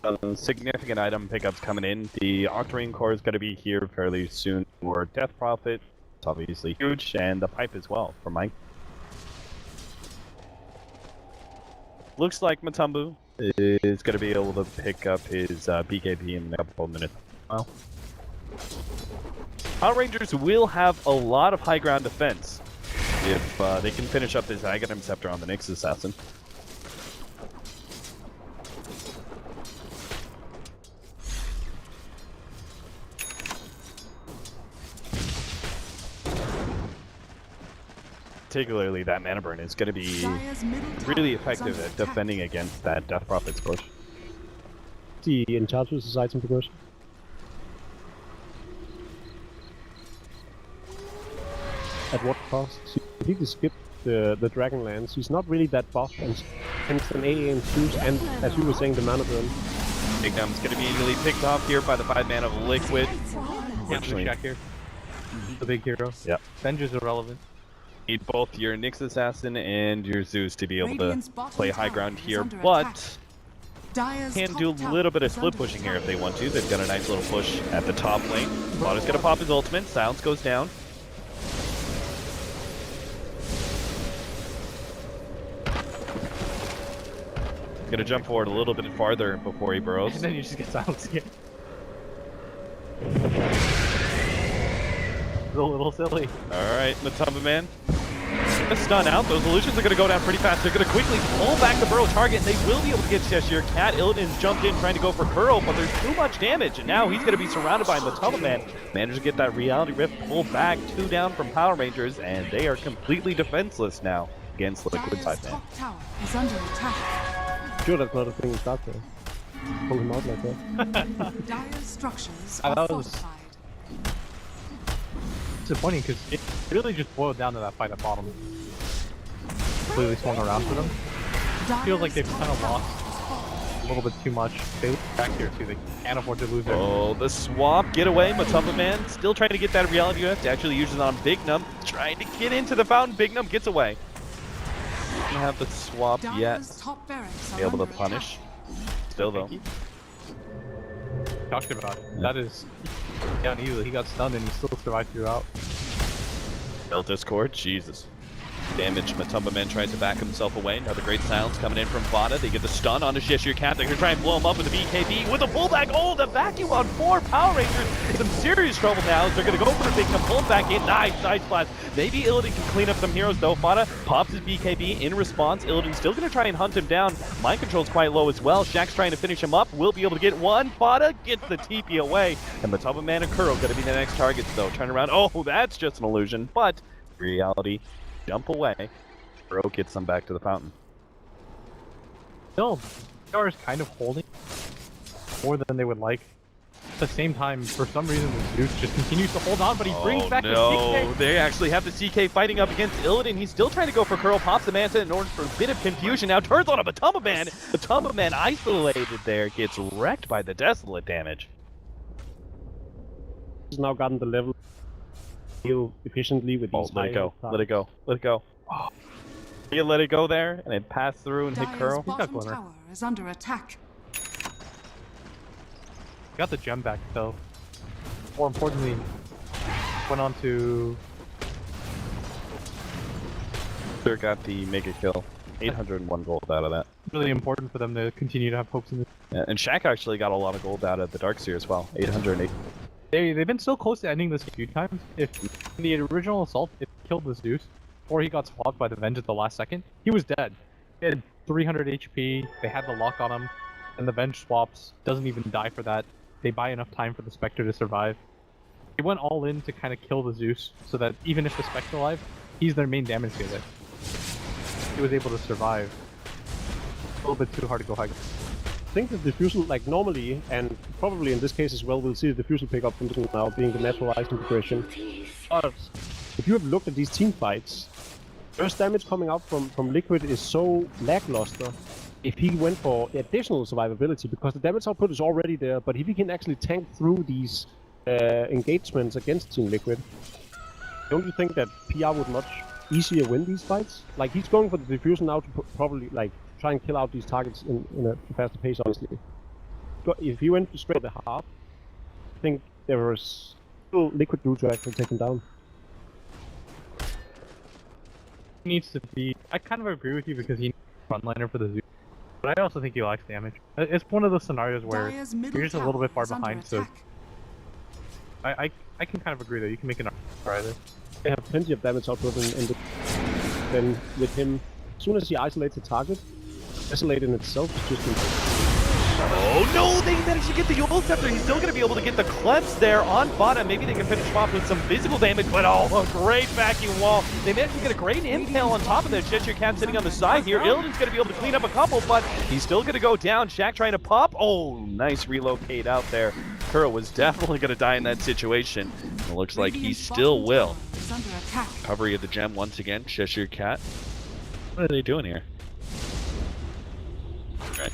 Some significant item pickups coming in. The Octarine core is going to be here fairly soon for Death Prophet. It's obviously huge, and the pipe as well for Mike. Looks like Matumbu is going to be able to pick up his BKB in a couple of minutes. Well, Power Rangers will have a lot of high ground defense if they can finish up this Aghanim Scepter on the Nyx Assassin. Particularly that mana burn is going to be really effective at defending against that Death Prophet's push. The Enchantress's item progression. At what cost? So if he just skip the Dragonlance, he's not really that buff, and hence an AA and Zeus, and as you were saying, the mana burn. Big Num's going to be immediately picked off here by the 5-man of Liquid. Unfortunately, here. The big hero. Yeah. Venge is irrelevant. Need both your Nyx Assassin and your Zeus to be able to play high ground here, under but Dire's can top do a tower little bit of is split under pushing here attack. if they want to. They've got a nice little push at the top lane. Vada's going to pop his ultimate. Silence goes down. Going to jump forward a little bit farther before he burrows. And then you just get silenced again. It's a little silly. Alright, Matumba Man. Gonna stun out. Those illusions are gonna go down pretty fast. They're gonna quickly pull back the burrow target, and they will be able to get Cheshire Cat. Illidan's jumped in trying to go for Curl, but there's too much damage, and now he's gonna be surrounded by Matumba Man. Managed to get that Reality Rift pulled back, 2 down from Power Rangers, and they are completely defenseless now against Liquid Dire's Type Man. top tower is under attack. Sure, that's not a thing in start there. Pull him out like that. Dire's structures I are thought it was- fortified. Disappointing because it really just boiled down to that fight at bottom. Completely swung around for them. I feel like they've kind of lost a little bit too much. They lose back here too. They can't afford to lose their. Oh, the swap, get away, Matumba Man. Still trying to get that Reality Rift. Actually uses it on Big Num. Trying to get into the fountain. Big Num gets away. Don't have the swap yet. Dire's top barracks are Be able to under punish. Still though. Talked about it. That is down easily. He got stunned and he still survived throughout. Built Discord, Jesus. Damage, Matumba Man tries to back himself away. Another great silence coming in from Vada. They get the stun onto Cheshire Cat. They're going to try and blow him up with the BKB. With a pullback. Oh, the vacuum on 4 Power Rangers. Some serious trouble now. They're going to go for the big one. Pull him back in. Nice side splash. Maybe Illidan can clean up some heroes though. Vada pops his BKB in response. Illidan's still going to try and hunt him down. Mind control's quite low as well. Shaq's trying to finish him up. Will be able to get one. Vada gets the TP away. And Matumba Man and Kuro going to be the next targets though. Turn around. Oh, that's just an illusion. But reality, jump away. Bro gets them back to the fountain. Still, PR is kind of holding more than they would like. At the same time, for some reason, the Zeus just continues to hold on, but he brings back the CK. They actually have the CK fighting up against Illidan. He's still trying to go for Curl, pops the Manta in order for a bit of confusion. Now turns on a Matumba Man. Matumba Man isolated there, gets wrecked by the Desolate damage. He's now gotten the level heal efficiently with Oh, these let it go, high let it go, let it go. Oh. You let it go there, and it passed through and hit Dire's Curl. bottom glimmer. tower is under attack. Got the gem back though. More importantly, went on to Sure got the mega kill. 801 gold out of that. really important for them to continue to have hopes in this. Yeah, and Shaq actually got a lot of gold out of the Darkseer as well. 808. They've been so close to ending this a few times. If in the original assault, it killed the Zeus, or he got swapped by the Venge at the last second, he was dead. He had 300 HP, they had the lock on him, and the Venge swaps, doesn't even die for that. They buy enough time for the Spectre to survive. They went all in to kind of kill the Zeus, so that even if the Spectre alive, he's their main damage dealer. He was able to survive. A little bit too hard to go high. I think the diffusal, like normally, and probably in this case as well, we'll see the diffusal pick up from this now being the natural item progression. But if you have looked at these team fights, first damage coming out from Liquid is so lackluster. If he went for additional survivability, because the damage output is already there, but if he can actually tank through these engagements against Team Liquid, don't you think that PR would much easier win these fights? Like, he's going for the diffusion now to probably like try and kill out these targets in a faster pace, honestly. if he went straight to half, I think there was still Liquid do to actually take him down. He needs to be. I kind of agree with you because he needs a frontliner for the Zeus. But I also think he lacks damage. It's one of those scenarios where Dire's middle you're just a little bit far tower is under behind, so attack. I can kind of agree that you can make an argument for either. They have plenty of damage output in the... Then with him, as soon as he isolates a target, isolate in itself is just impossible. Oh no, they managed to get the Ult Scepter. He's still going to be able to get the Klebs there on bottom. Maybe they can finish him off with some physical damage, but oh, a great vacuum wall. They managed to get a great impale on top of that. Cheshire Cat sitting on the side here. Illidan's going to be able to clean up a couple, but he's still going to go down. Shaq trying to pop. Oh, nice relocate out there. Kuro was definitely going to die in that situation. It looks like he still will. Is under attack. Recovery of the gem once again. Cheshire Cat. What are they doing here? Right.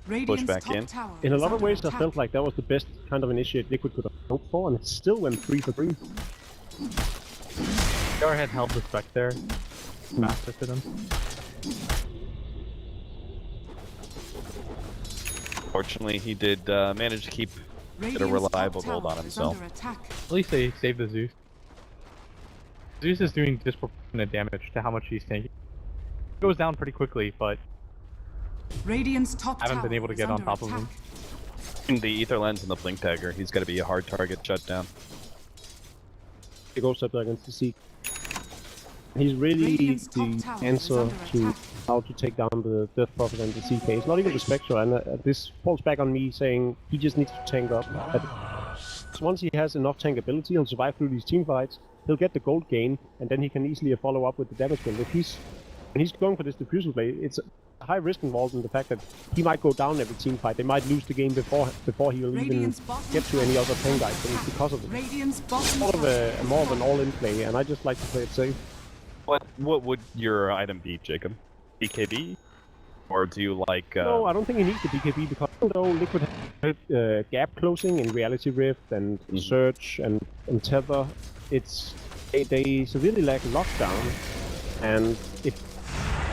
Radiant's back top in. tower In a is lot of under ways, I attack. felt like that was the best kind of initiate Liquid could have hoped for, and it still went 3 for 3. PR had held the spec there. Master to them. Fortunately, he did manage to keep Radiant's a reliable top gold on tower is himself. under attack. At least they saved the Zeus. Zeus is doing disproportionate damage to how much he's taking. He goes down pretty quickly, but Radiant's top I haven't tower been able to is get on under top of attack. him. In the Ether Lens and the Blink Dagger, he's got to be a hard target shut down. He goes up against the Seek. He's really Radiant's top the tower is answer under to attack. how to take down the Death Prophet and the CK. It's not even the Spectre, and this falls back on me saying he just needs to tank up. Once he has enough tank ability, he'll survive through these team fights, he'll get the gold gain, and then he can easily follow up with the damage build. When he's going for this diffusion play, it's a high risk involved in the fact that he might go down every team fight. They might lose the game before he will even Radiant's bottom get to any tower other is tank under items attack. because of it. Radiant's bottom Sort of tower more is of an under all-in play, and I just like to play it safe. What would your item be, Jacob? BKB? Or do you like... No, I don't think he needs the BKB because even though Liquid has gap closing in Reality Rift and Surge and Tether, they severely lack lockdown, and if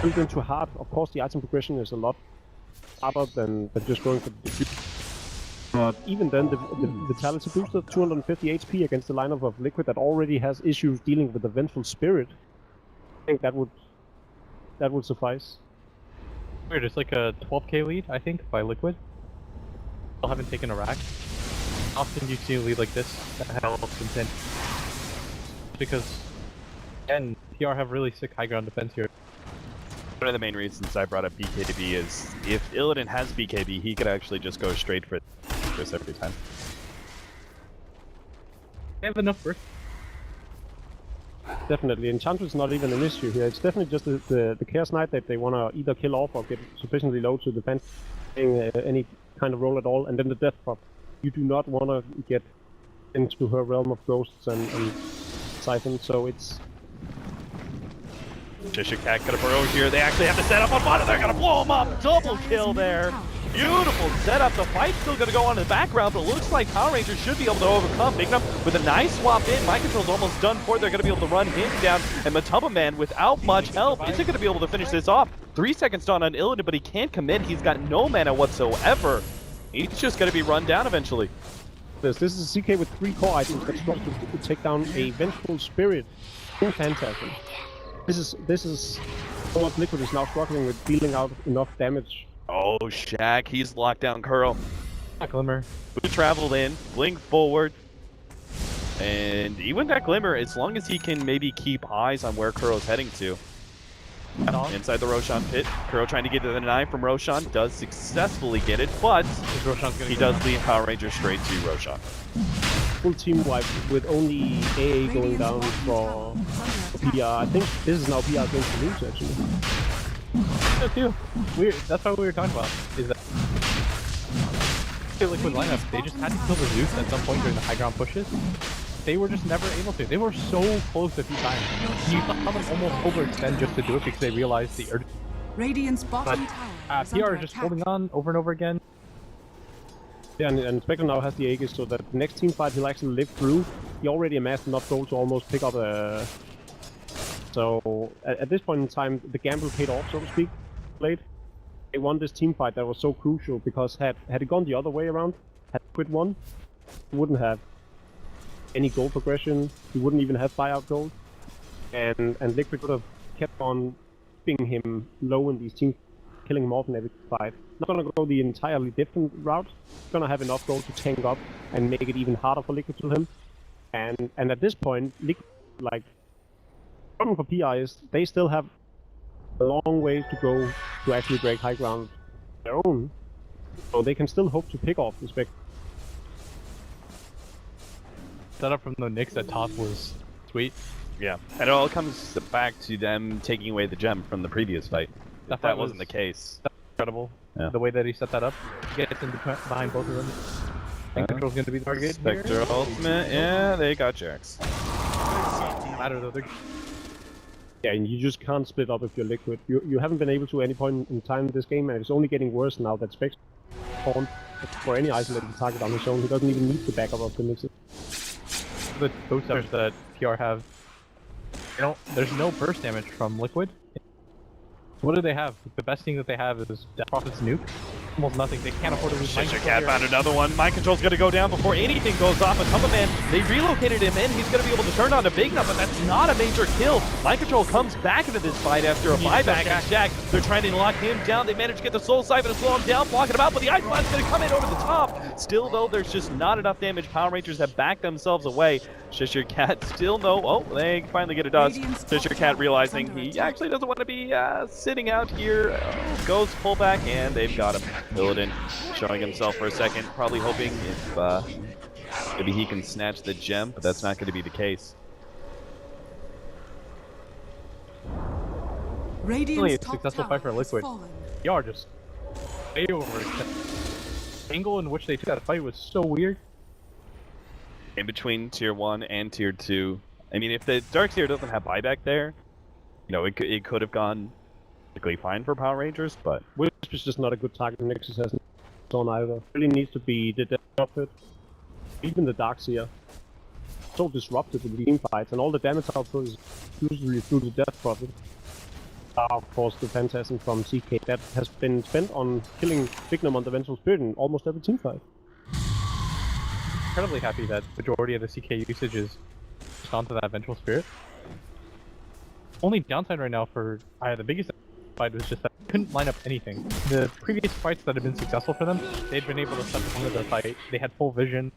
built into hard, of course the item progression is a lot harder than just going for the diffuse. But even then, the Vitality booster 250 HP against the lineup of Liquid that already has issues dealing with the Vengeful Spirit, I think that would suffice. Weird, it's like a 12k lead, I think, by Liquid. Still haven't taken a rack. Often you see a lead like this that helps contend. Because, again, PR have really sick high ground defense here. One of the main reasons I brought up BKB is if Illidan has BKB, he could actually just go straight for this every time. They have enough burst. Definitely, Enchantress is not even an issue here. It's definitely just the Chaos Knight that they want to either kill off or get sufficiently low to defend any kind of role at all. And then the Death Prop. You do not want to get into her realm of ghosts and Siphon, so it's... Cheshire Cat gonna burrow here. They actually have to set up on bottom. They're gonna blow him up. Double kill there. Beautiful setup. The fight's still gonna go on in the background, but it looks like Power Rangers should be able to overcome. Picking up with a nice swap in. Mind Control's almost done for it. They're gonna be able to run him down. And Matubba Man, without much help, isn't gonna be able to finish this off. 3 seconds down on Illidan, but he can't commit. He's got no mana whatsoever. He's just gonna be run down eventually. This is a CK with 3 core items that struggles to take down a Vengeful Spirit in Phantasm. This is what Liquid is now struggling with, dealing out enough damage. Oh, Shaq, he's locked down Kuro. Glimmer. Who traveled in, blink forward, and even that Glimmer, as long as he can maybe keep eyes on where Kuro's heading to. Inside the Roshan pit, Kuro trying to get to the 9 from Roshan, does successfully get it, but he does lead Power Ranger straight to Roshan. Full team wipe with only AA going down for PR. I think this is now PR against the Lose actually. Yeah, too. Weird. That's what we were talking about. Is that the Liquid lineup? They just had to kill the Zeus at some point during the high ground pushes. They were just never able to. They were so close a few times. You saw them almost overextend just to do it because they realized the urgency. Radiant's bottom tower is PR under is just attack. holding on over and over again. Yeah, and Spectre now has the Aegis, so that the next team fight he'll actually live through. He already amassed enough gold to almost pick up a... So, at this point in time, the gamble paid off, so to speak, late. they won this team fight that was so crucial, because had it gone the other way around, had Liquid won, he wouldn't have any goal progression, he wouldn't even have buyout gold, and Liquid would have kept on keeping him low in these teams, killing him off in every fight. Not gonna go the entirely different route, gonna have enough gold to tank up and make it even harder for Liquid to kill him. And at this point, Liquid, like, the problem for PI is they still have a long way to go to actually break high ground on their own. So they can still hope to pick off the spec. Setup from the Knicks at top was sweet. Yeah, and it all comes back to them taking away the gem from the previous fight. If that wasn't the case. Incredible. Yeah. The way that he set that up. Gets in behind both of them. And Control's going to be the target. Spectre ultimate, yeah, they got Jax. Matter though, Yeah, and you just can't split up if you're Liquid. You haven't been able to at any point in time in this game, and it's only getting worse now that Spectre pawn for any isolated target on his own. He doesn't even need the backup of the Nixon. the boost damage that PR have, there's no burst damage from Liquid. What do they have? The best thing that they have is Death Prophet's nuke. Almost nothing. They can't afford to lose. Shit, Cat found another one. Mind Control's gonna go down before anything goes off. And Man, they relocated him in. He's gonna be able to turn on to Big Nut, but that's not a major kill. Mind Control comes back into this fight after a buyback. And Jack, they're trying to lock him down. They managed to get the Soul Siphon to slow him down, blocking him out, but the Ice Blast's gonna come in over the top. Still, though, there's just not enough damage. Power Rangers have backed themselves away. Cheshire Cat still no. Oh, they finally get a dust. Cheshire Cat realizing he actually doesn't want to be sitting out here. Goes full back, and they've got him. Illidan showing himself for a second, probably hoping if maybe he can snatch the gem, but that's not going to be the case. Radiant's a top successful tower fight for has Liquid. fallen. They are just way over. The angle in which they took that fight was so weird. In between tier 1 and tier 2, I mean, if the Dark Tier doesn't have buyback there, you know, it could have gone perfectly fine for Power Rangers, but Wisp is just not a good target. Nexus hasn't on either. Really needs to be the Death Prophet, even the Darkseer. So disruptive in the team fights, and all the damage output is usually through the Death Prophet. Of course, the Phantasm from CK that has been spent on killing Bignum on the Vengeful Spirit in almost every team fight. Incredibly happy that majority of the CK usage is just onto that Vengeful Spirit. Only downside right now for the biggest fight was just that they couldn't line up anything. The previous fights that had been successful for them, they'd been able to set the the fight. They had full vision,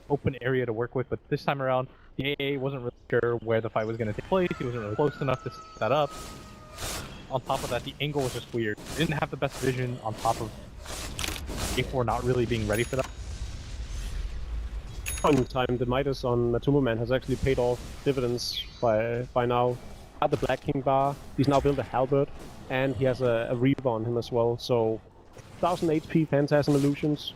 open area to work with, but this time around, the AA wasn't really sure where the fight was going to take place. He wasn't really close enough to set that up. On top of that, the angle was just weird. They didn't have the best vision on top of A4 not really being ready for that. In time, the Midas on Man has actually paid off dividends by now. Had the Black King bar, he's now built a Halberd, and he has a Reaver on him as well, so 1000 HP Phantasm Illusions.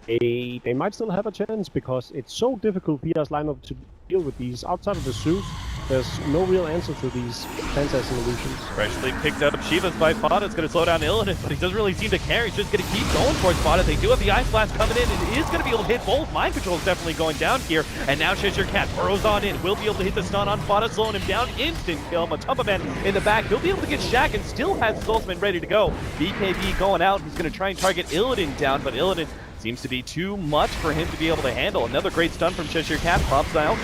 They might still have a chance, because it's so difficult PR's lineup to deal with these. Outside of the Zeus, there's no real answer to these Phantasm Illusions. freshly picked up Shiva's by Spot. It's going to slow down Illidan, but he doesn't really seem to care. He's just going to keep going for Spot. They do have the Ice Blast coming in, and is going to be able to hit both. Mind Control is definitely going down here, and now Cheshire Cat burrows on in. Will be able to hit the stun on Spot, slowing him down. Instant kill. Man in the back. He'll be able to get Shaq and still has Soulsman ready to go. BKB going out. He's going to try and target Illidan down, but Illidan seems to be too much for him to be able to handle. Another great stun from Cheshire Cat, prop style.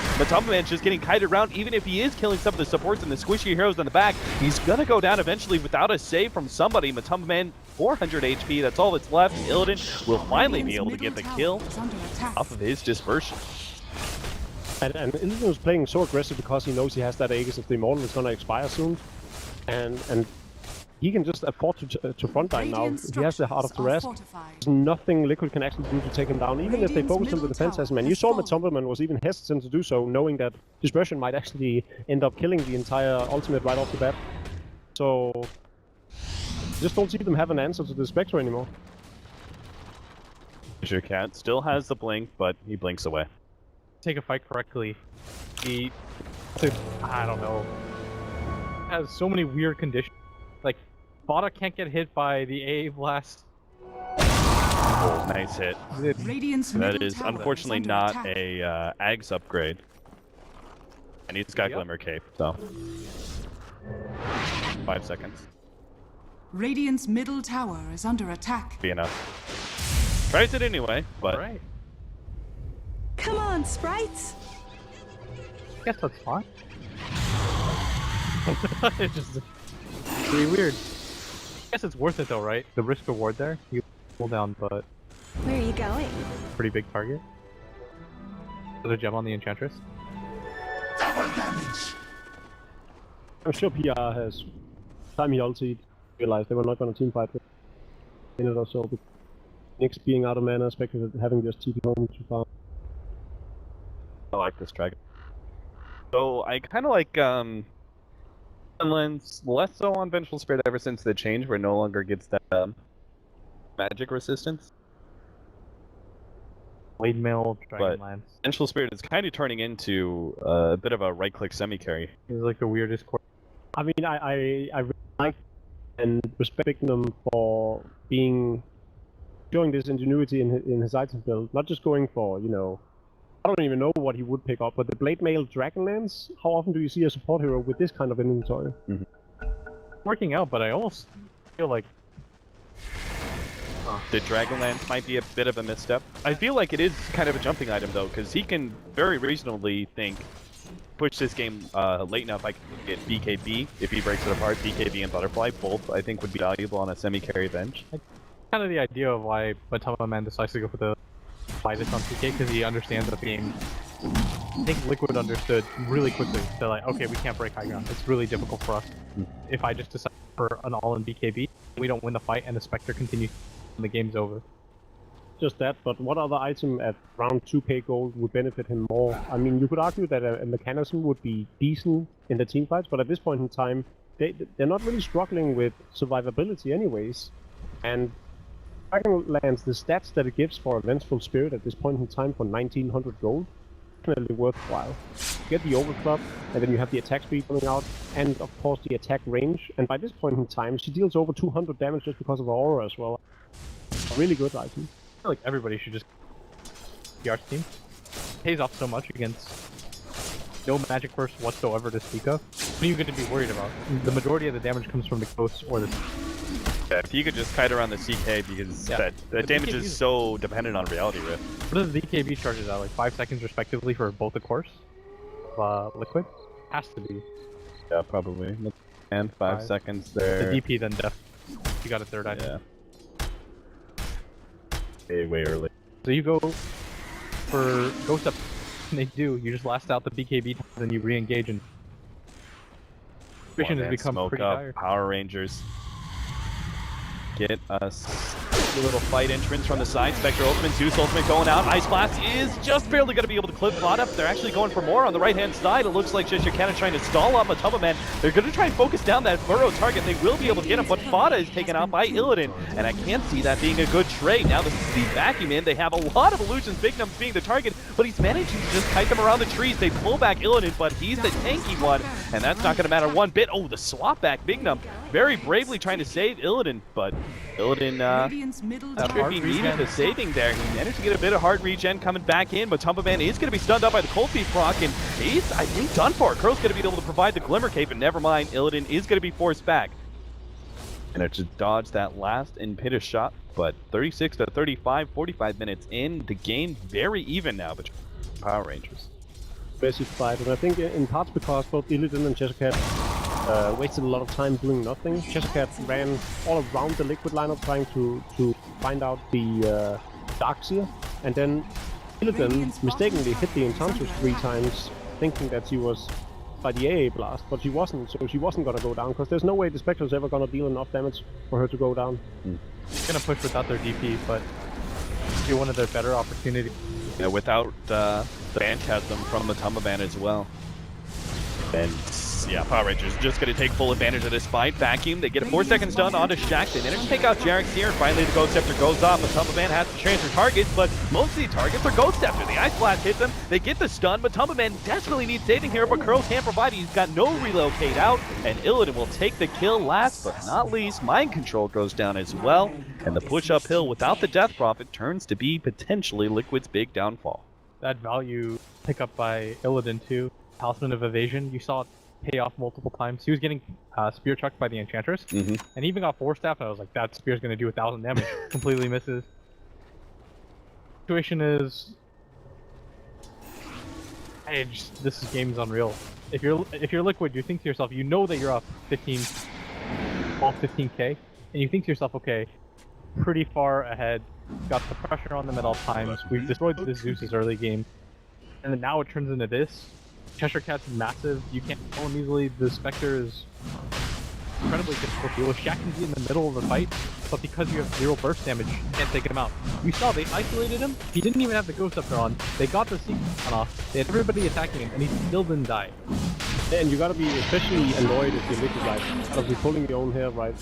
Man's just getting kited around. Even if he is killing some of the supports and the squishy heroes in the back, he's gonna go down eventually without a save from somebody. Man, 400 HP, that's all that's left. Illidan will finally be able to get the kill off of his dispersion. And Illidan was playing so aggressive because he knows he has that Aegis if the Immortal is gonna expire soon. And he can just afford to frontline now. He has the Heart of Taras. There's nothing Liquid can actually do to take him down, even if they focus him with the Phantasm. And you saw Man was even hesitant to do so, knowing that Dispersion might actually end up killing the entire ultimate right off the bat. So, just don't see them have an answer to the Spectre anymore. Cheshire Cat still has the blink, but he blinks away. Take a fight correctly. He, I don't know, has so many weird conditions. Like, Bada can't get hit by the AA blast. Oh, nice hit. Radiant's That middle is tower unfortunately under not attack. a Ags upgrade. And he's got Yep. Glimmer Cape, so 5 seconds. Radiant's middle tower is under attack. Be enough. Tries it anyway, but Alright. Come on, sprites. Guess that's fine. It's just pretty weird. I guess it's worth it though, right? The risk reward there. You pull down, but Where are you going? pretty big target. Put a gem on the Enchantress. I'm sure PR has time he ulted realized they were not going to teamfight with in it or so. But Nyx being out of mana, expected having just TP home too far. I like this dragon. So I kind of like Finland's less so on Vengeful Spirit ever since the change, where it no longer gets that magic resistance. Blade Mail, But Dragonlance. Vengeful Spirit is kind of turning into a bit of a right-click semi-carry. He's like the weirdest core. I mean, I really like and respect them for showing this ingenuity in his item build, not just going for, you know, I don't even know what he would pick up, but the Blade Mail Dragonlance, how often do you see a support hero with this kind of inventory? Working out, but I almost feel like The Dragonlance might be a bit of a misstep. I feel like it is kind of a jumping item though, because he can very reasonably think, push this game late enough, I can get BKB if he breaks it apart. BKB and Butterfly, both I think would be valuable on a semi-carry bench. kind of the idea of why Matama Man decides to go for the this on PK, because he understands the game. I think Liquid understood really quickly. They're like, okay, we can't break high ground. It's really difficult for us. If I just decide for an all-in BKB, we don't win the fight, and the Spectre continues, and the game's over. Just that, but what other item at around 2k gold would benefit him more? I mean, you could argue that a mechanism would be decent in the team fights, but at this point in time, they're not really struggling with survivability anyways. And Dragonlance, the stats that it gives for a Vengeful Spirit at this point in time for 1900 gold, definitely worthwhile. You get the overclock, and then you have the attack speed coming out, and of course the attack range. And by this point in time, she deals over 200 damage just because of her aura as well. A really good item. I feel like everybody should just PR team. Pays off so much against no magic burst whatsoever to speak of. What are you going to be worried about? The majority of the damage comes from the ghosts or the... Yeah, if you could just kite around the CK, because that damage is so dependent on Reality Rift. What are the VKB charges at? Like 5 seconds respectively for both the course? Liquid? Has to be. Yeah, probably. And 5 seconds there. The DP then def. You got a third item. Yeah. Way early. So you go for Ghost Up, and they do. You just last out the BKB, then you re-engage, and mission has become Smoke pretty up, dire. Power Rangers. Get us a little fight entrance from the side. Spectre ultimate, Zeus ultimate going out. Ice Blast is just barely going to be able to clip Vod up. They're actually going for more on the right-hand side. It looks like Shishikana trying to stall up Matama Man. They're going to try and focus down that burrow target. They will be able to get him, but Fada is taken out by Illidan, and I can't see that being a good trade. Now this is the vacuum in. They have a lot of illusions, Big Numbs being the target, but he's managing to just kite them around the trees. They pull back Illidan, but he's the tanky one, and that's not going to matter one bit. Oh, the swap back, Big Num very bravely trying to save Illidan, but Illidan Radiant's middle should tower be needed a saving there. He managed to get a bit of hard regen coming back in, but Tumba Man is going to be stunned up by the Cold Feet proc, and he's, I think, done for. Curl's going to be able to provide the Glimmer Cape, and never mind, Illidan is going to be forced back. And it just dodged that last Impetus shot, but 36 to 35, 45 minutes in, the game very even now between Power Rangers. Aggressive fight, and I think in parts because both Illidan and Jessica wasted a lot of time doing nothing. Jessica ran all around the Liquid lineup trying to find out the Darkseer, and then Illidan mistakenly hit the Enchantress 3 times, thinking that she was by the AA blast, but she wasn't, so she wasn't gonna go down, because there's no way the Spectre's ever gonna deal enough damage for her to go down. Gonna push without their DP, but be one of their better opportunities. Yeah, without the Phantasm from the Tumba Man as well. And yeah, Power Rangers just going to take full advantage of this fight. Vacuum, they get a 4-second stun onto Shaq. They manage to take out Jarek here, and finally the Ghost Scepter goes off. The Tumba Man has to transfer targets, but most of the targets are Ghost Scepter. The Ice Blast hits them, they get the stun, but Tumba Man desperately needs saving here, but Curl can't provide it. He's got no relocate out, and Illidan will take the kill last but not least. Mind Control goes down as well, and the push uphill without the Death Prophet turns to be potentially Liquid's big downfall. That value pick up by Illidan too. Talisman of Evasion, you saw pay off multiple times. He was getting spear chucked by the Enchantress, and he even got 4-staff, and I was like, that spear's gonna do 1,000 damage. Completely misses. Situation is, this game's unreal. If you're Liquid, you think to yourself, you know that you're up 15k, and you think to yourself, okay, pretty far ahead, got the pressure on them at all times, we've destroyed the Zeus's early game, and then now it turns into this. Cheshire Cat's massive, you can't kill him easily, the Spectre is incredibly difficult to deal with. Shaq can be in the middle of the fight, but because you have 0 burst damage, you can't take him out. You saw they isolated him, he didn't even have the Ghost up there on, they got the sequence off, they had everybody attacking him, and he still didn't die. And you gotta be especially annoyed if you're Liquid, right? Gotta be pulling your own hair, right?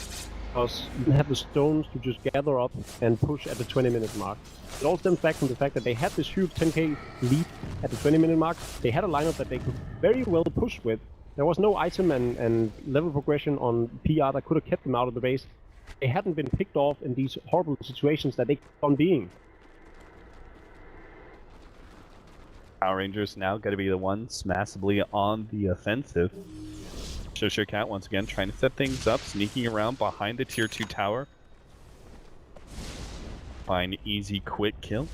Because you have the stones to just gather up and push at the 20-minute mark. It all stems back from the fact that they had this huge 10k lead at the 20-minute mark. They had a lineup that they could very well push with. There was no item and level progression on PR that could have kept them out of the base. They hadn't been picked off in these horrible situations that they kept on being. Power Rangers now got to be the ones massively on the offensive. Cheshire Cat once again trying to set things up, sneaking around behind the tier 2 tower. Find easy, quick kill.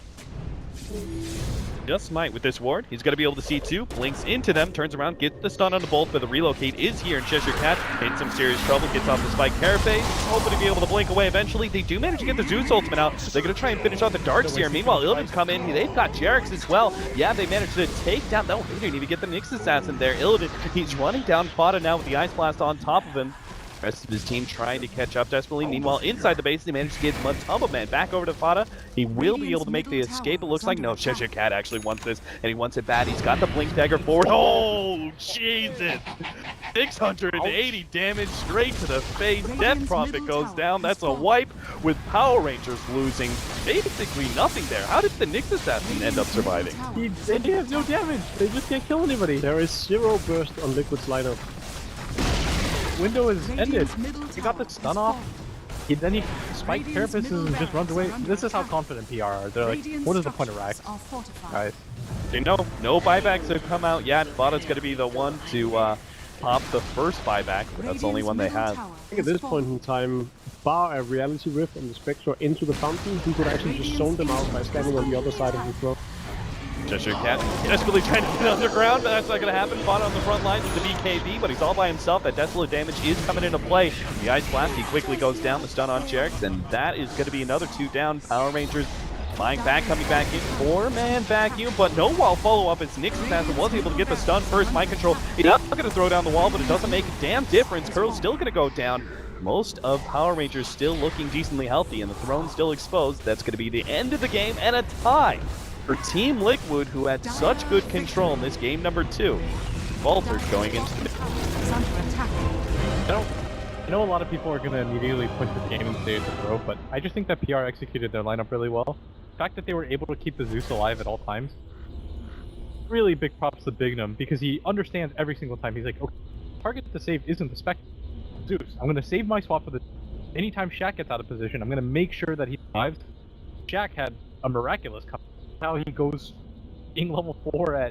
Just might with this ward. He's going to be able to see 2, blinks into them, turns around, gets the stun on the bolt, but the relocate is here, and Cheshire Cat in some serious trouble, gets off the spike carapace, hoping to be able to blink away eventually. They do manage to get the Zeus ultimate out. They're going to try and finish off the Darks here. Meanwhile, Illidan's come in. They've got Jerix as well. Yeah, they managed to take down. No, they didn't even get the Nyx assassin there. Illidan, he's running down Fada now with the Ice Blast on top of him. Rest of his team trying to catch up desperately. Meanwhile, inside the base, they managed to get Matumba Man back over to Fada. He will be able to make the escape. It looks like no, Cheshire Cat actually wants this, and he wants it bad. He's got the Blink Dagger forward. Oh, Jesus! 680 damage straight to the face. Death Prophet goes down. That's a wipe with Power Rangers losing basically nothing there. How did the Nyx Assassin end up surviving? They have no damage. They just can't kill anybody. There is 0 burst on Liquid's lineup. Window is ended. He got the stun off. Then he spiked carapaces and just runs away. This is how confident PR are. They're like, what is the point of Rax? Guys. They know no buybacks have come out yet. Fada's going to be the one to pop the first buyback, but that's the only one they have. I think at this point in time, bar a reality rift on the Spectre into the fountain, he could actually just zone them out by standing on the other side of the throat. Cheshire Cat desperately trying to get underground, but that's not going to happen. Fought on the front lines with the BKB, but he's all by himself. That desolate damage is coming into play. The Ice Blast, he quickly goes down, the stun on Jerix, and that is going to be another 2 down. Power Rangers flying back, coming back in. 4-man vacuum, but no wall follow-up as Nyx Assassin was able to get the stun first. Mind control, he's not going to throw down the wall, but it doesn't make a damn difference. Curl's still going to go down. Most of Power Rangers still looking decently healthy, and the throne still exposed. That's going to be the end of the game and a tie for Team Liquid, who had such good control in this game number 2. Walter's going into the... I know a lot of people are going to immediately push this game and say it's a throw, but I just think that PR executed their lineup really well. The fact that they were able to keep the Zeus alive at all times, really big props to Bignum, because he understands every single time. He's like, okay, target to save isn't the Spectre, Zeus. I'm going to save my swap for the... Anytime Shaq gets out of position, I'm going to make sure that he survives. Shaq had a miraculous comeback. Now he goes in level 4 at